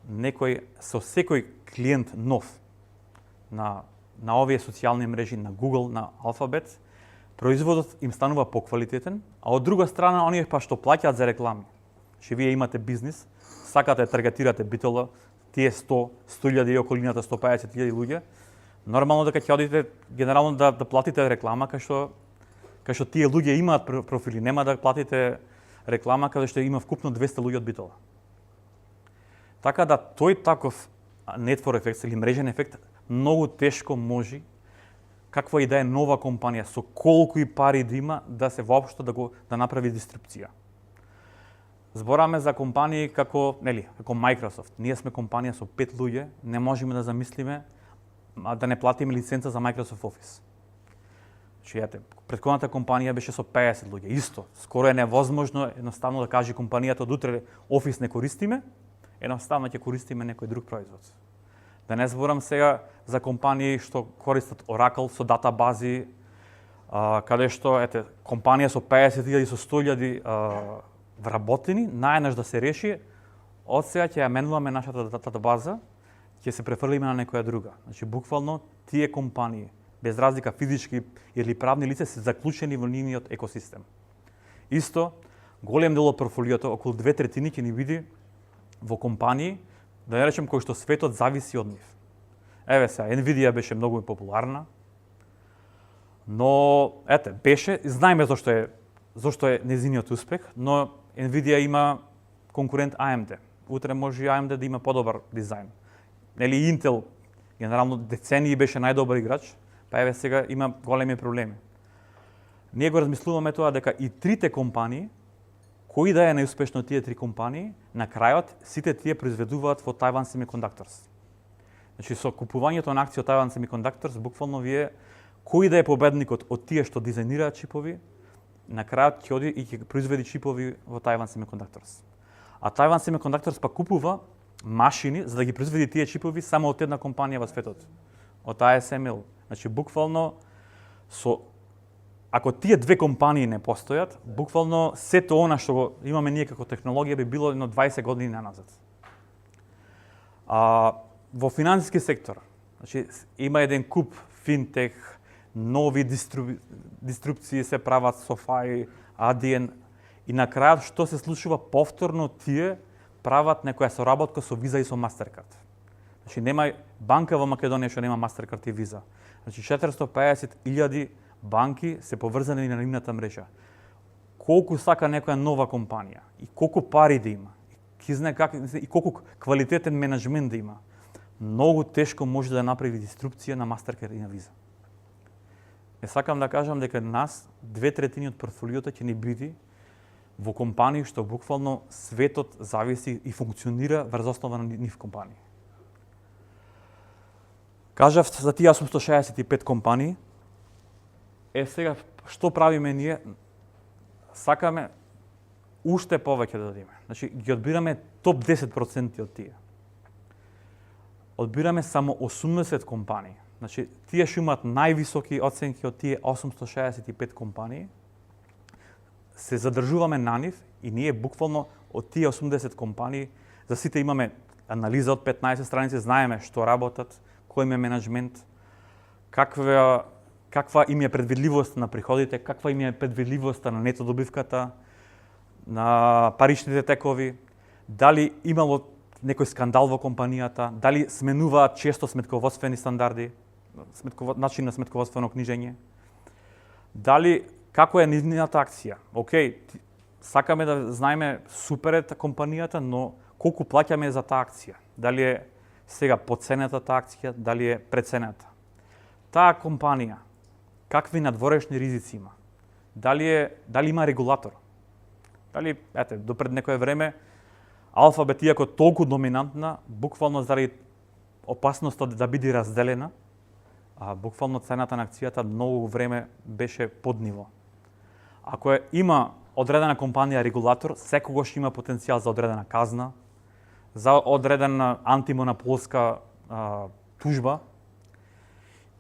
Speaker 1: некој со секој клиент нов на овие социјални мрежи, на Google, на Alphabet, производот им станува поквалитетен, а од друга страна оние па што плаќаат за реклами. Че вие имате бизнис, сакате да таргетирате битола, тие 100.000 и околината 150.000 луѓе, нормално дека ќе одите генерално да платите реклама кај што тие луѓе имаат профили, нема да платите реклама каде што има вкупно 200 луѓе од битола. Така да тој таков network ефект или мрежен ефект многу тешко може каква и да е нова компанија, со колку и пари да има, да се воопшто да направи диструпција. збораме за компании како, нели, како Microsoft. Ние сме компанија со 5 луѓе, не можеме да замислиме да не платиме лиценца за Microsoft Office. Значи, ете, претходната компанија беше со 50 луѓе. Исто, скоро е невозможно едноставно да каже компанијата од утре Office не користиме, едноставно ќе користиме некој друг производ. Да не зборам сега за компании што користат Oracle со датабази, каде што, ете, компанија со 50.000, со 100.000 вработени, наеднаш да се реши, од сега ќе ја менуваме нашата датабаза, ќе се префрлиме на некоја друга. Значи, буквално, тие компании, без разлика физички или правни лица, се заклучени во нивниот екосистем. Исто, голем дел од портфолиото, околу 2/3 ќе ни биде во компании, да не речем кои што светот зависи од нив. Еве сега, Nvidia беше многу популарна, но ете, беше, знаеме зошто е незиниот успех, но Nvidia има конкурент AMD. Утре може и AMD да има подобар дизајн. Нели Intel генерално децении беше најдобар играч, па еве сега има големи проблеми. Ние го размислуваме тоа дека и трите компании, кои да е најуспешно тие три компании, на крајот сите тие произведуваат во Taiwan Semiconductors. Значи со купувањето на акции од Taiwan Semiconductors, буквално вие кој да е победникот од тие што дизајнираат чипови, на крајот ќе оди и ќе произведи чипови во Taiwan Semiconductors. А Taiwan Semiconductors пак купува машини за да ги произведи тие чипови само од една компанија во светот, од ASML. Значи буквално ако тие две компании не постојат, буквално сето она што го имаме ние како технологија би било едно 20 години наназад. Во финансиски сектор, значи има еден куп финтех, нови диструпции се прават, SoFi, Adyen, и на крајот што се случува повторно тие прават некоја соработка со Visa и со Mastercard. Значи нема банка во Македонија што нема Mastercard и Visa. Значи 450.000 банки се поврзани на нивната мрежа. Колку сака некоја нова компанија и колку пари да има, и колку квалитетен менеджмент да има, многу тешко може да направи диструпција на Mastercard и на Visa. Не сакам да кажам дека нас 2/3 од портфолиото ќе ни биде во компании што буквално светот зависи и функционира врз основа на нив компании. Кажав за тие 865 компании. Сега, што правиме ние? Сакаме уште повеќе да дадеме. Значи, ги одбираме топ 10% од тие. Одбираме само 80 компании. Значи, тие што имаат највисоки оценки од тие 865 компании, се задржуваме на нив и ние буквално од тие 80 компании, за сите имаме анализа од 15 страници, знаеме што работат, кој им е менеджмент, каква им е предвидливост на приходите, каква им е предвидливоста на нето добивката, на паричните текови, дали имало некој скандал во компанијата, дали сменуваат често сметководствени стандарди, начин на сметководствено книжење, дали како е нивната акција. Океј, сакаме да знаеме супер е компанијата, но колку плаќаме за таа акција? Дали е сега подценета таа акција, дали е преценета? Таа компанија какви надворешни ризици има? Дали има регулатор? Дали, ете, допред некое време Алфабет, иако толку доминантна, буквално заради опасноста да биде разделена, буквално цената на акцијата многу време беше под ниво. Ако има одредена компанија регулатор, секогаш има потенцијал за одредена казна, за одредена антимонополска тужба,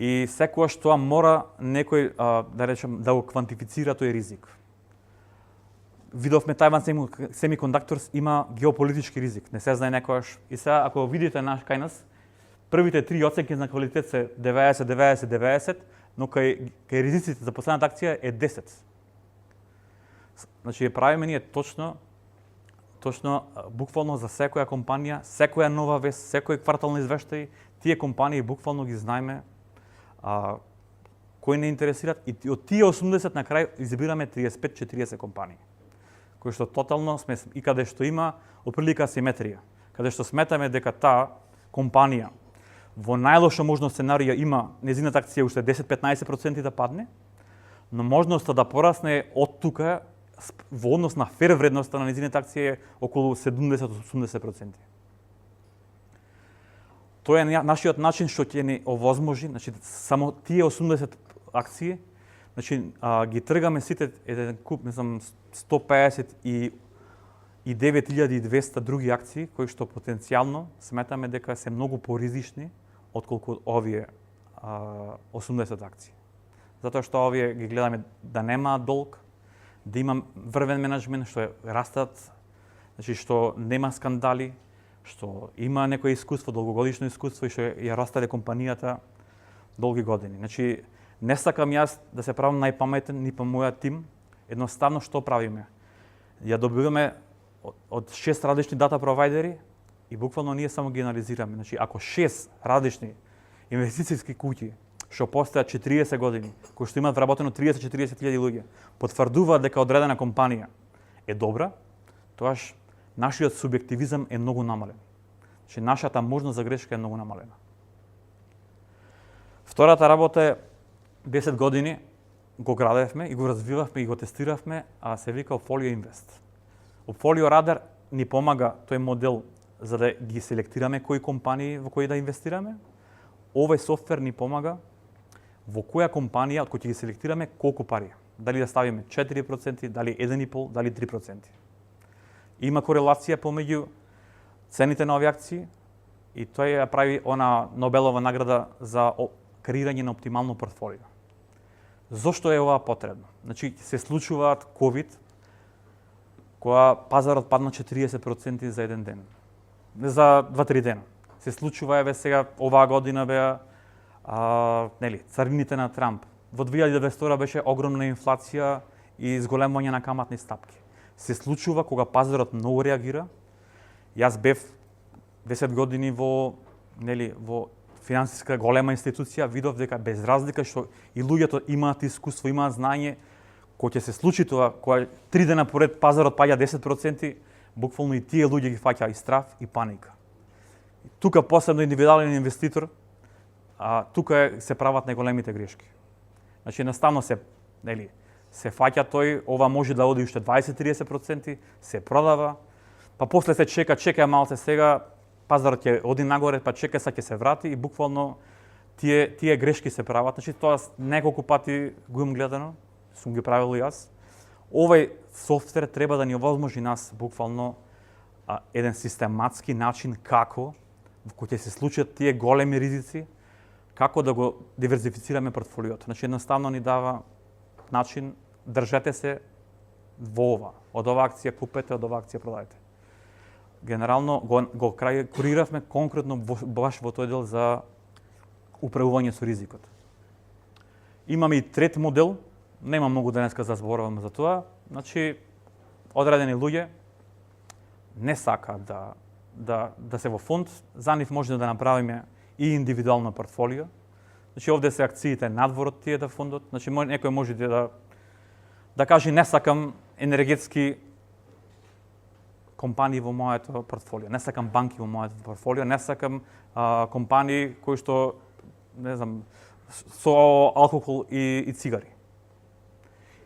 Speaker 1: и секогаш тоа мора некој, да речем, да го квантифицира тој ризик. Видовме Taiwan Semiconductors има геополитички ризик, не се знае некојаш. И сега, ако видите кај нас, првите три оценки на квалитет се 90, 90, 90, но кај ризиците за последната акција е 10. Значи, правиме ние точно буквално за секоја компанија, секоја нова вест, секој квартални извештаи, тие компании буквално ги знаеме кои не интересираат, и од тие 80 на крај избираме 35-40 компании, кои што тотално сме, и каде што има оприлика симетрија, каде што сметаме дека таа компанија во најлошо можно сценарија има незината акција уште 10-15% да падне, но можноста да порасне од тука во однос на фер вредноста на незините акции е околу 70-80%. Тоа е нашиот начин што ќе ни овозможи, значи само тие 80 акции, значи ги тргаме сите еден куп, мислам 159.200 други акции кои што потенцијално сметаме дека се многу поризични отколку овие 80 акции. Затоа што овие ги гледаме да немаат долг, да има врвен менеджмент, што растат, значи што нема скандали, што има некое искуство, долгогодишно искуство и што ја растале компанијата долги години. Значи, не сакам јас да се правам најпаметен ни по мојот тим, едноставно што правиме? Ја добиваме од 6 различни дата провайдери и буквално ние само ги анализираме. Значи, ако 6 различни инвестицијски куќи што постојат 40 години, кои што имаат вработено 30-40 илјади луѓе, потврдуваат дека одредена компанија е добра, тоаш нашиот субјективизам е многу намален. Значи, нашата можност за грешка е многу намалена. Втората работа е 10 години го градевме и го развивавме и го тестиравме, а се вика Opfolio Invest. Opfolio Radar ни помага тој модел за да ги селектираме кои компании во кои да инвестираме. Овој софтвер ни помага во која компанија од кои ќе ги селектираме колку пари. Дали да ставиме 4%, дали 1,5%, дали 3%. Има корелација помеѓу цените на овие акции и тој ја прави она Нобелова награда за креирање на оптимално портфолио. Зошто е ова потребно? Значи, се случуваат COVID, која пазарот падна 40% за еден ден. За 2-3 дена. Се случува еве сега оваа година беа царините на Трамп. Во 2022 беше огромна инфлација и зголемување на каматни стапки. Се случува кога пазарот многу реагира. Јас бев 10 години во финансиска голема институција, видов дека без разлика што и луѓето имаат искуство, имаат знаење, кога ќе се случи тоа, кога 3 дена поред пазарот паѓа 10%, буквално и тие луѓе ги фаќа и страф и паника. Тука посебно индивидуален инвеститор, тука се прават најголемите грешки. Значи едноставно се фаќа тој, ова може да оди уште 20-30%, се продава, па после се чека малце сега, пазарот ќе оди нагоре, па чека ќе се врати и буквално тие грешки се прават. Значи тоа неколку пати го имам гледано, сум ги правил и јас. Овој софтвер треба да ни овозможи нас буквално еден систематски начин како во кој ќе се случат тие големи ризици, како да го диверзифицираме портфолиото. Значи едноставно ни дава начин, држете се во ова. Од оваа акција купете, од оваа акција продајте. Генерално го куриравме конкретно баш во тој дел за управување со ризикот. Имаме и трет модел, нема многу денеска да зборуваме за тоа. Значи, одредени луѓе не сакаат да се во фонд, за нив може да направиме и индивидуално портфолио. Значи, овде се акциите надвор од тие фондот. Значи, некој може да каже не сакам енергетски компании во моето портфолио, не сакам банки во моето портфолио, не сакам компании кои што, не знам, со алкохол и цигари.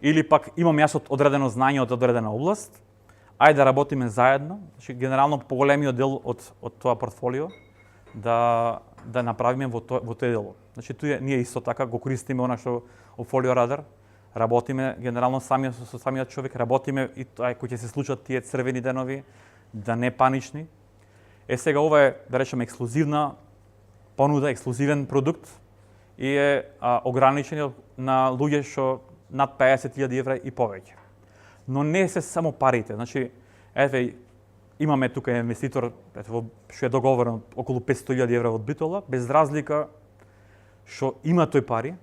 Speaker 1: Или пак имам јас одредено знаење од одредена област, ајде да работиме заедно, значи генерално поголемиот дел од тоа портфолио да направиме во тој дел. Значи ние исто така го користиме она што Opfolio Radar, работиме генерално со самиот човек, работиме и тоа кој ќе се случат тие црвени денови, да не панични. Сега ова е, да речеме, ексклузивна понуда, ексклузивен продукт и е ограничен на луѓе што над 50.000 евра и повеќе. Но не се само парите. Значи, имаме тука инвеститор што е договорен околу 500.000 евра од Битола, без разлика што има тој пари,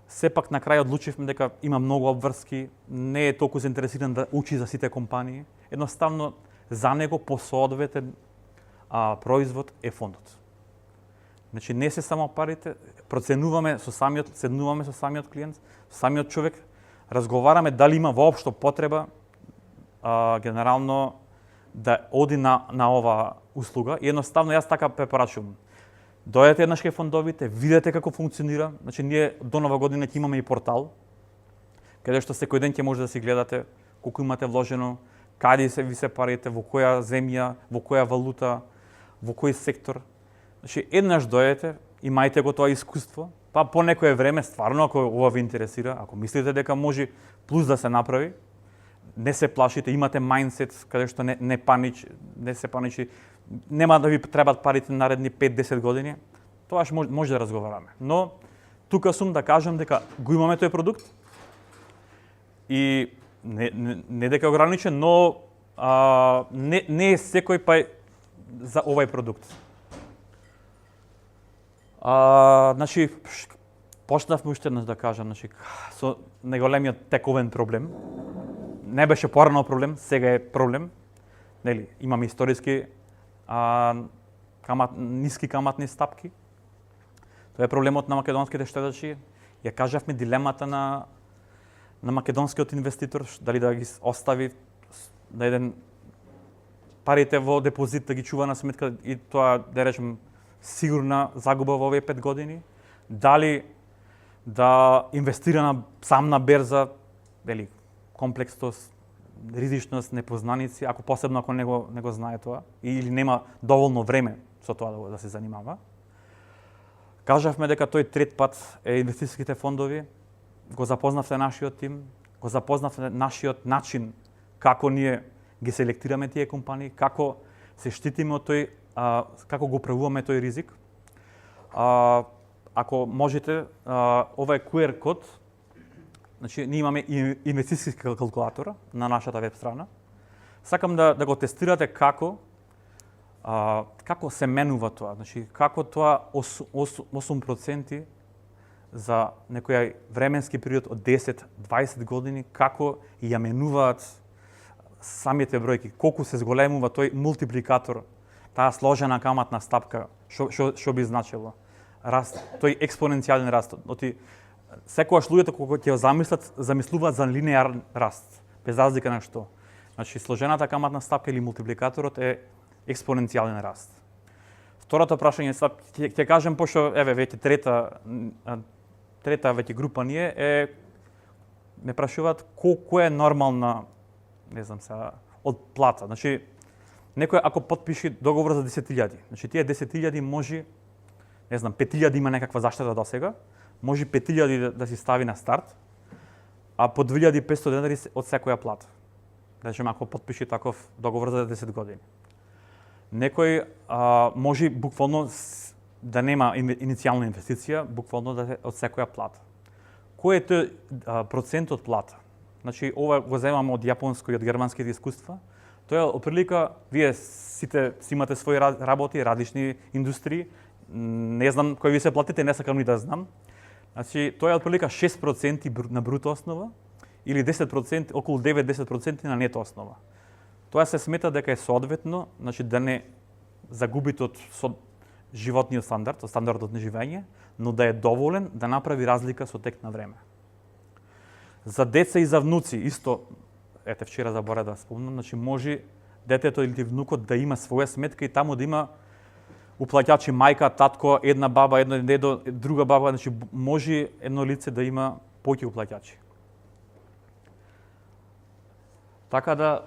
Speaker 1: сепак на крај одлучивме дека има многу обврски, не е толку заинтересиран да учи за сите компании. Едноставно, за него посоодветен производ е фондот. Значи, не се само парите, седнуваме со самиот клиент, со самиот човек, разговараме дали има воопшто потреба генерално да оди на ова услуга. И едноставно, јас така препорачувам. Дојдете еднаш кај фондовите, видете како функционира. Значи, ние до нова година ќе имаме и портал, каде што секој ден ќе може да си гледате колку имате вложено, каде се ви се парите, во која земја, во која валута, во кој сектор. Значи, еднаш дојдете, имајте го тоа искуство, па по некое време, стварно, ако ова ви интересира, ако мислите дека може плюс да се направи, не се плашите, имате мајндсет каде што не се паничи, нема да ви требат парите наредни 5-10 години, тоа може да разговараме. Но, тука сум да кажам дека го имаме тој продукт и не дека е ограничен, но не е секој па за овај продукт. Значи, почнавме уште еднаш да кажам, значи, со најголемиот тековен проблем. Не беше порано проблем, сега е проблем. Нели, имаме историски ниски каматни стапки. Тоа е проблемот на македонските штедачи. Ја кажавме дилемата на македонскиот инвеститор, дали да ги остави на еден парите во депозит да ги чува на сметка и тоа, да речем, сигурна загуба во овие 5 години, дали да инвестира сам на берза, дали комплексност, ризичност, непознаници, посебно ако не го знае тоа, или нема доволно време со тоа да се занимава. Кажавме дека тој трет пат е инвестицијските фондови, го запознавте нашиот тим, го запознавте нашиот начин како ние ги селектираме тие компании, како се штитиме од тој, како го управуваме тој ризик. Ако можете, ова е QR код. Значи, ние имаме инвестицијски калкулатор на нашата веб страна. Сакам да го тестирате како се менува тоа. Значи, како тоа 8% за некој временски период од 10-20 години, како ја менуваат самите бројки, колку се зголемува тој мултипликатор, таа сложена каматна стапка, што би значило раст, тој експоненцијален раст. Секогаш луѓето кога ќе замислуваат за линеарен раст, без разлика на што. Значи, сложената каматна стапка или мултипликаторот е експоненцијален раст. Второто прашање, ќе кажем, пошто веќе трета веќе група ние ме прашуваат колку е нормална, не знам сега, од плата. Значи, некој ако потпиши договор за 10.000, значи тие 10.000 може, не знам, 5.000 има некаква заштета до сега, може 5.000 да си стави на старт, а по 2.500 денари од секоја плата. Значи, ако потпиши таков договор за 10 години. Некој може буквално да нема иницијална инвестиција, буквално да од секоја плата. Кој е тој процент од плата? Значи, ова го земаме од јапонско и од германските искуства. Тоа е оприлика, вие сите имате своји работи, различни индустрии. Не знам кој ви се платите, не сакам ни да знам. Значи, тоа е отприлика 6% на бруто основа или 10%, околу 9-10% на нето основа. Тоа се смета дека е соодветно, значи да не загубите од животниот стандард, од стандардот на живење, но да е доволен да направи разлика со тек на време. За деца и за внуци, исто, вчера заборав да спомнам, значи може детето или внукот да има своја сметка и таму да има уплаќачи мајка, татко, една баба, едно дедо, друга баба, значи може едно лице да има повеќе уплаќачи. Така да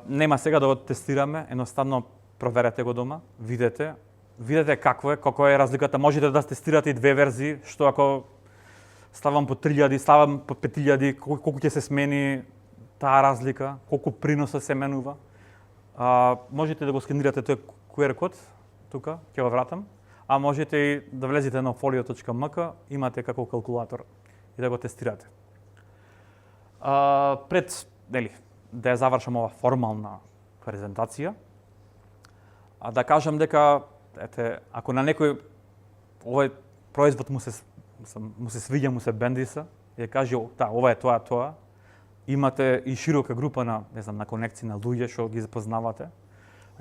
Speaker 1: нема сега да го тестираме, едноставно проверете го дома, видете како е разликата. Можете да тестирате и две верзии, што ако ставам по 3.000, ставам по 5.000, колку ќе се смени таа разлика, колку приноса се менува. Можете да го скенирате тој QR код, тука, ќе го вратам, а можете и да влезете на folio.mk, имате како калкулатор и да го тестирате. Пред, да ја завршам ова формална презентација, да кажам дека, ако на некој овој производ му се свиѓа, му се бендиса, и каже, ова е тоа, имате и широка група на конекции на луѓе што ги запознавате.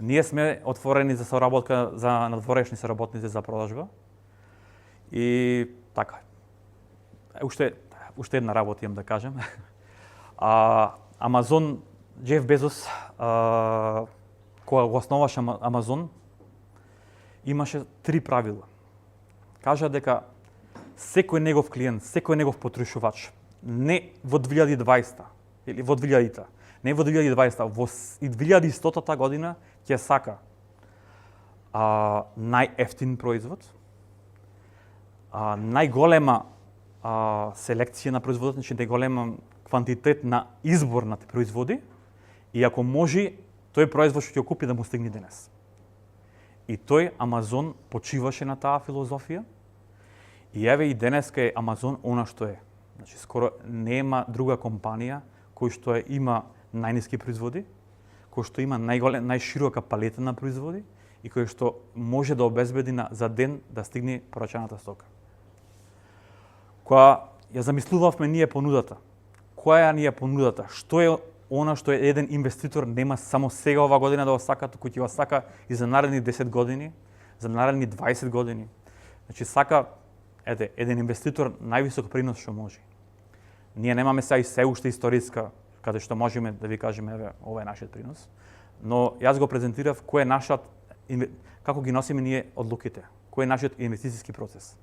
Speaker 1: Ние сме отворени за соработка за надворешни соработници за продажба. И така. Уште една работа имам да кажем. Амазон, Джеф Безос, кога го основаше Амазон, имаше 3 правила. Кажа дека секој негов клиент, секој негов потрошувач, не во 2020 или во 2000-та, не во 2020, во 2100 година ќе сака најефтин производ, најголема селекција на производот, значи најголема квантитет на избор на производи, и ако може, тој производ што ќе купи да му стигне денес. И тој Амазон почиваше на таа филозофија, и еве и денеска е Амазон она што е. Значи, скоро нема друга компанија кој што има најниски производи, кој што има најширока палета на производи и кој што може да обезбеди за ден да стигне порачаната стока. Кога ја замислувавме ние понудата, која ни е понудата, што е она што еден инвеститор нема само сега ова година да го сака, туку ќе го сака и за наредни 10 години, за наредни 20 години. Значи сака еден инвеститор највисок принос што може. Ние немаме сега и се уште историска каде што можеме да ви кажеме еве ова е нашиот принос, но јас го презентирав кој е како ги носиме ние одлуките, кој е нашиот инвестициски процес.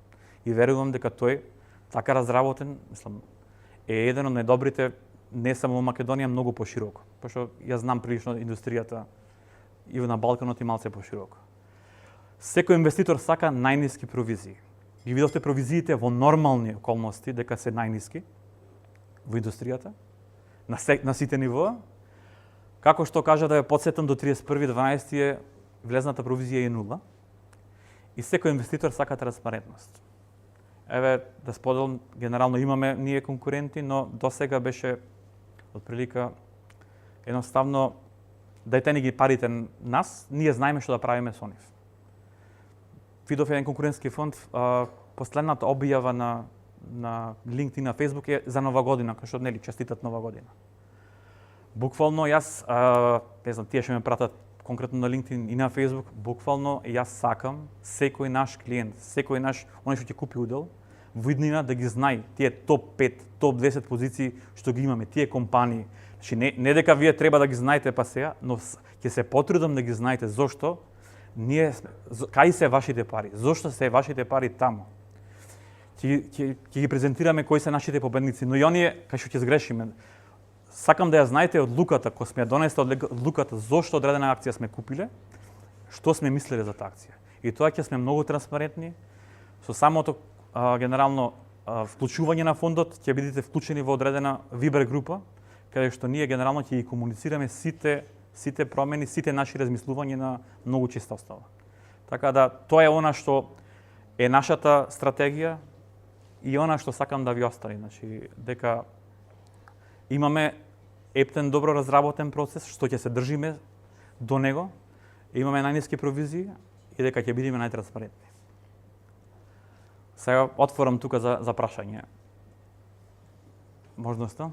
Speaker 1: И верувам дека тој така разработен, мислам, е еден од најдобрите не само во Македонија, многу пошироко. Пошто јас знам прилично индустријата и на Балканот и малце пошироко. Секој инвеститор сака најниски провизии. Ги видовте провизиите во нормални околности дека се најниски во индустријата, на сите нивоа. Како што кажа да ја подсетам, до 31.12 е влезната провизија е 0 и секој инвеститор сака транспарентност. Еве, да споделам, генерално имаме ние конкуренти, но до сега беше отприлика едноставно дајте ни ги парите нас, ние знаеме што да правиме со нив. Видов еден конкурентски фонд, последната објава на LinkedIn на Facebook е за Нова година, кај што нели честитат Нова година. Буквално јас, не знам, тие што ме пратат конкретно на LinkedIn и на Facebook, буквално јас сакам секој наш клиент, секој наш оној што ќе купи удел, во иднина да ги знае тие топ 5, топ 10 позиции што ги имаме, тие компании. Значи не дека вие треба да ги знаете па сега, но ќе се потрудам да ги знаете. Зошто? Ние кај се вашите пари? Зошто се вашите пари таму? Ќе ги презентираме кои се нашите победници, но и оние кај што ќе сгрешиме. Сакам да ја знаете одлуката, кога сме ја донесли одлуката зошто одредена акција сме купиле, што сме мислеле за таа акција. И тоа ќе сме многу транспарентни. Со самото генерално вклучување на фондот ќе бидете вклучени во одредена Viber група, каде што ние генерално ќе ги комуницираме сите промени, сите наши размислувања на многу чиста основа. Така да тоа е она што е нашата стратегија и она што сакам да ви остане, значи дека имаме ептен добро разработен процес што ќе се држиме до него, имаме најниски провизии и дека ќе бидеме најтранспарентни. Сега отворам тука за прашање. Можноста?